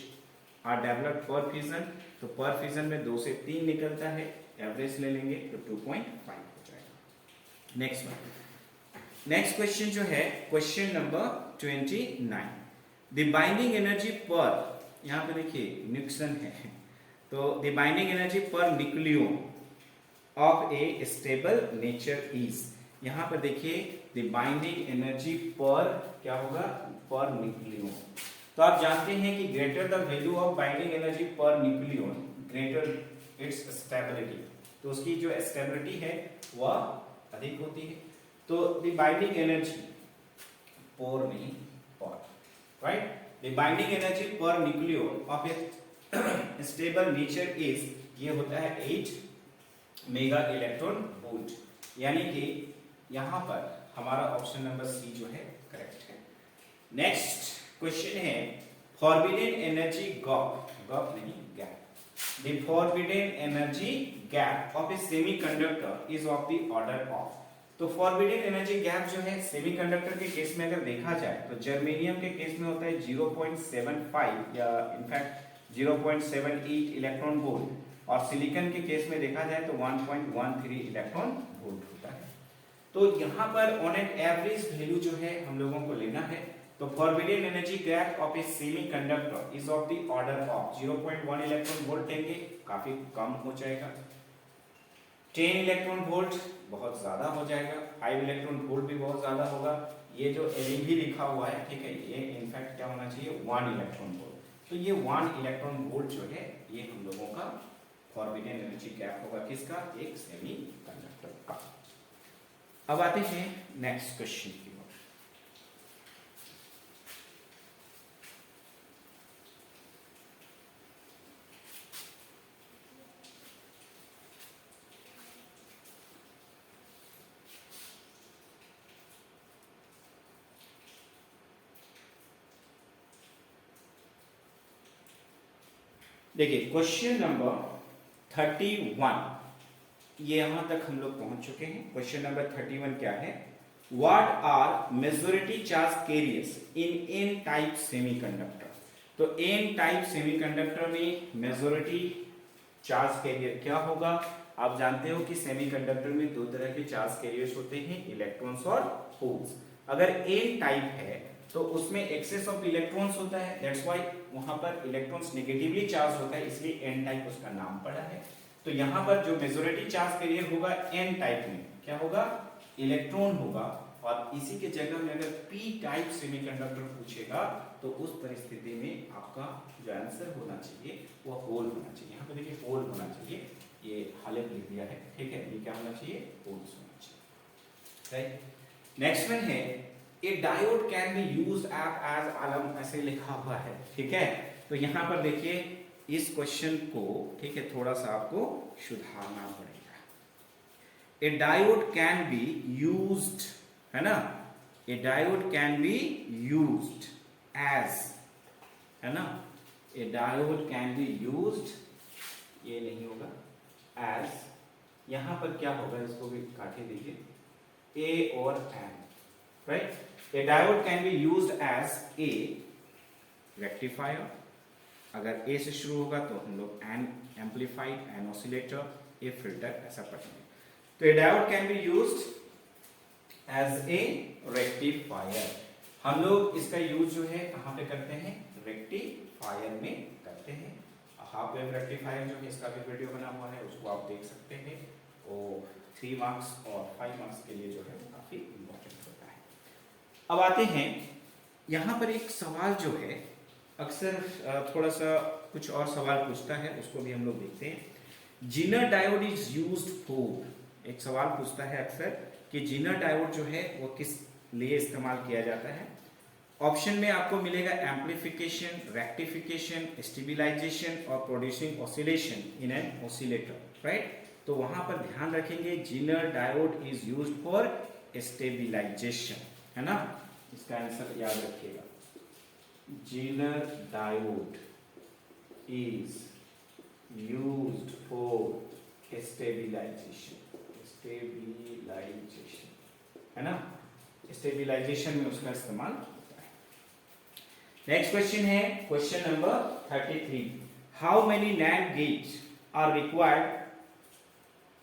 [SPEAKER 1] are developed per fission. तो पर फिजन में 2 से 3 निकलता है, एवरेज ले लेंगे तो 2.5 हो जाएगा। नेक्स्ट क्वेश्चन जो है question number 29। The binding energy पर, यहाँ पे देखिए न्यूक्लियन है, तो the binding energy per nucleon of A stable nature is, यहाँ पर देखिए द बाइंडिंग एनर्जी पर क्या होगा, पर न्यूक्लियन। तो आप जानते हैं कि greater the value of binding energy per nucleon greater it's stability, तो उसकी जो स्टेबिलिटी है वह अधिक होती है। तो द बाइंडिंग एनर्जी पर नहीं पर, right, the binding energy per nucleon of A stable nature is, ये होता है 8 मेगा इलेक्ट्रॉन वोल्ट, यानी कि यहां पर हमारा ऑप्शन नंबर सी जो है करेक्ट है। नेक्स्ट क्वेश्चन है फॉरबिडन एनर्जी गैप नहीं gap, the forbidden energy gap of A semiconductor is of the order of. तो फॉरबिडन एनर्जी गैप जो है सेमीकंडक्टर के केस में अगर देखा जाए तो जर्मेनियम के केस में होता है 0.75 या इनफैक्ट 0.78 इलेक्ट्रॉन वोल्ट, और सिलिकॉन के केस में देखा जाए तो 1.13 इलेक्ट्रॉन वोल्ट होता है। तो यहाँ पर ऑन एन एवरेज वैल्यू जो है हम लोगों को लेना है। तो forbidden energy gap of A semiconductor is of the order of 0.1 electron volt लेंगे, काफी कम हो जाएगा। 10 इलेक्ट्रॉन वोल्ट बहुत ज्यादा हो जाएगा, 5 इलेक्ट्रॉन वोल्ट भी बहुत ज्यादा होगा। ये जो LeV लिखा हुआ है, ठीक है, ये इनफैक्ट क्या होना चाहिए 1 इलेक्ट्रॉन वोल्ट। तो ये 1 इलेक्ट्रॉन वोल्ट जो है ये हम लोगों का फॉरबिडन एनर्जी गैप होगा, किसका, एक सेमीकंडक्टर का। अब आते हैं नेक्स्ट क्वेश्चन की ओर। देखिए क्वेश्चन नंबर 31, ये यहां तक हम लोग पहुंच चुके हैं। क्वेश्चन नंबर 31 क्या है, what are majority charge carriers in n type semiconductor. तो एन टाइप सेमीकंडक्टर में मेजॉरिटी चार्ज कैरियर क्या होगा। आप जानते हो कि सेमीकंडक्टर में 2 तरह के चार्ज कैरियर्स होते हैं, इलेक्ट्रॉन्स और होल्स। अगर एन टाइप है तो उसमें एक्सेस ऑफ इलेक्ट्रॉन्स होता है, दैट्स व्हाई वहां पर इलेक्ट्रॉन्स नेगेटिवली चार्ज होता है, इसलिए एन टाइप उसका नाम पड़ा है। तो यहाँ पर जो मेजॉरिटी चार्ज कैरियर होगा एन टाइप में क्या होगा, इलेक्ट्रॉन होगा। और इसी के जगह में अगर पी टाइप सेमीकंडक्टर पूछेगा तो उस परिस्थिति में आपका जो आंसर होना चाहिए वो होल होना चाहिए। यहाँ पे देखिए होल होना चाहिए, ये हालेट लिख दिया है, ठीक है, ये क्या होना चाहिए, होल्स होना चाहिए, राइट। नेक्स्ट वन है a diode can be used as alarm, ऐसे लिखा हुआ है, ठीक है। तो यहाँ पर देखिए इस क्वेश्चन को, ठीक है, थोड़ा सा आपको सुधारना पड़ेगा। A diode can be used, है ना, a diode can be used as, है ना, a diode can be used, ये नहीं होगा, एज, यहां पर क्या होगा, इसको भी काटे दीजिए, ए और N, right. A diode can be used as a rectifier, अगर ए से शुरू होगा तो हम लोग an amplified, an oscillator, a filter, ऐसा पढ़ेंगे। तो a diode can be used as a rectifier, हम लोग इसका यूज जो है कहां पे करते हैं, रेक्टिफायर में करते हैं। हाफ वेव रेक्टिफायर जो है इसका भी वीडियो बना हुआ है, उसको आप देख सकते हैं, वो 3 मार्क्स और 5 मार्क्स के लिए जो है वो काफी इंपॉर्टेंट होता है। अब आते हैं यहाँ पर एक सवाल जो है अक्सर थोड़ा सा कुछ और सवाल पूछता है, उसको भी हम लोग देखते हैं। Zener diode is used for, एक सवाल पूछता है अक्सर कि जीनर डायोड जो है वो किस लिए इस्तेमाल किया जाता है। ऑप्शन में आपको मिलेगा एम्पलीफिकेशन, रेक्टिफिकेशन, स्टेबलाइजेशन और producing oscillation in an oscillator, right. तो वहां पर ध्यान रखेंगे Zener diode is used for stabilisation, है ना, इसका आंसर याद रखिएगा। Zener diode is used for stabilisation, stabilisation, है ना, स्टेबलाइजेशन में उसका इस्तेमाल होता है। नेक्स्ट क्वेश्चन है question number 33, how many NAND gates are required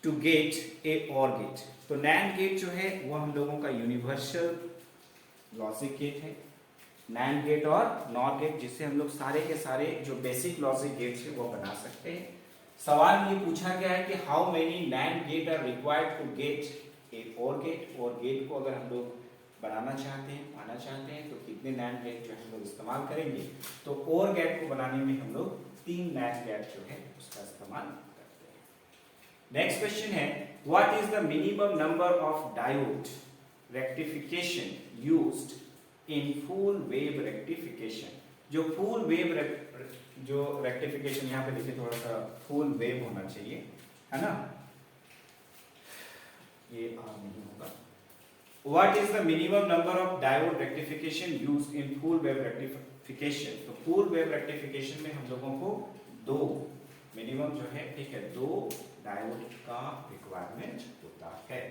[SPEAKER 1] to get a OR gate. तो नैंड गेट जो है वो हम लोगों का यूनिवर्सल लॉजिक गेट है, नैंड गेट और नॉर गेट, जिससे हम लोग सारे के सारे जो बेसिक लॉजिक गेट्स है वो बना सकते हैं। सवाल में ये पूछा गया है कि how many NAND gate are required to get a OR gate, और गेट को अगर हम लोग बनाना चाहते हैं, पाना चाहते हैं, तो कितने नैंड गेट जो हम लोग इस्तेमाल करेंगे। तो और गेट को बनाने में हम लोग 3 नैंड गेट जो है उसका इस्तेमाल करते हैं। नेक्स्ट क्वेश्चन है what is the minimum number of diode rectification used in full wave rectification. जो फुल वेव जो रेक्टिफिकेशन, यहाँ पे देखिए थोड़ा सा फुल वेव होना चाहिए, है ना, ये आर नहीं होगा। What is the minimum number of diode rectification used in full wave rectification? तो full wave rectification में हम लोगों को 2 मिनिमम जो है, ठीक है, 2 डायोड का रिक्वायरमेंट होता है।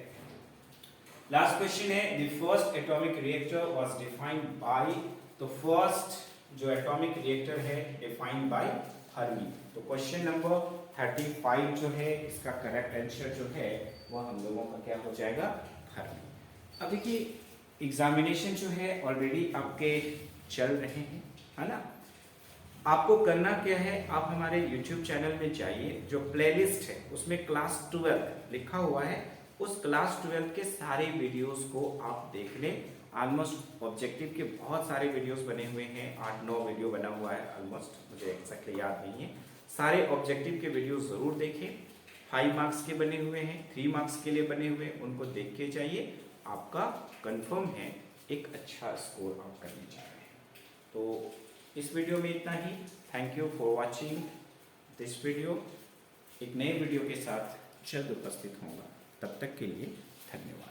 [SPEAKER 1] लास्ट क्वेश्चन है the first atomic reactor was defined by, तो फर्स्ट जो एटॉमिक रिएक्टर है डिफाइंड बाय फर्मी। तो क्वेश्चन नंबर 35 जो है इसका करेक्ट आंसर जो है वो हम लोगों का क्या हो जाएगा, फर्मी। अब देखिए एग्जामिनेशन जो है ऑलरेडी आपके चल रहे हैं, है ना। आपको करना क्या है, आप हमारे YouTube चैनल में जाइए, जो प्लेलिस्ट है उसमें क्लास 12 लिखा हुआ है, उस क्लास 12 के सारे वीडियोस को आप देख लें। ऑलमोस्ट ऑब्जेक्टिव के बहुत सारे वीडियोस बने हुए हैं, 8-9 वीडियो बना हुआ है ऑलमोस्ट, मुझे एक्जैक्टली याद नहीं है। सारे ऑब्जेक्टिव के वीडियोस जरूर देखें, 5 मार्क्स के बने हुए हैं, 3 मार्क्स के लिए बने हुए हैं, उनको देख के जाइए, आपका कंफर्म है एक अच्छा स्कोर आप करने जा रहे हैं। तो इस वीडियो में इतना ही। Thank you for watching this video. एक नए वीडियो के साथ जल्द उपस्थित होगा, तब तक के लिए धन्यवाद।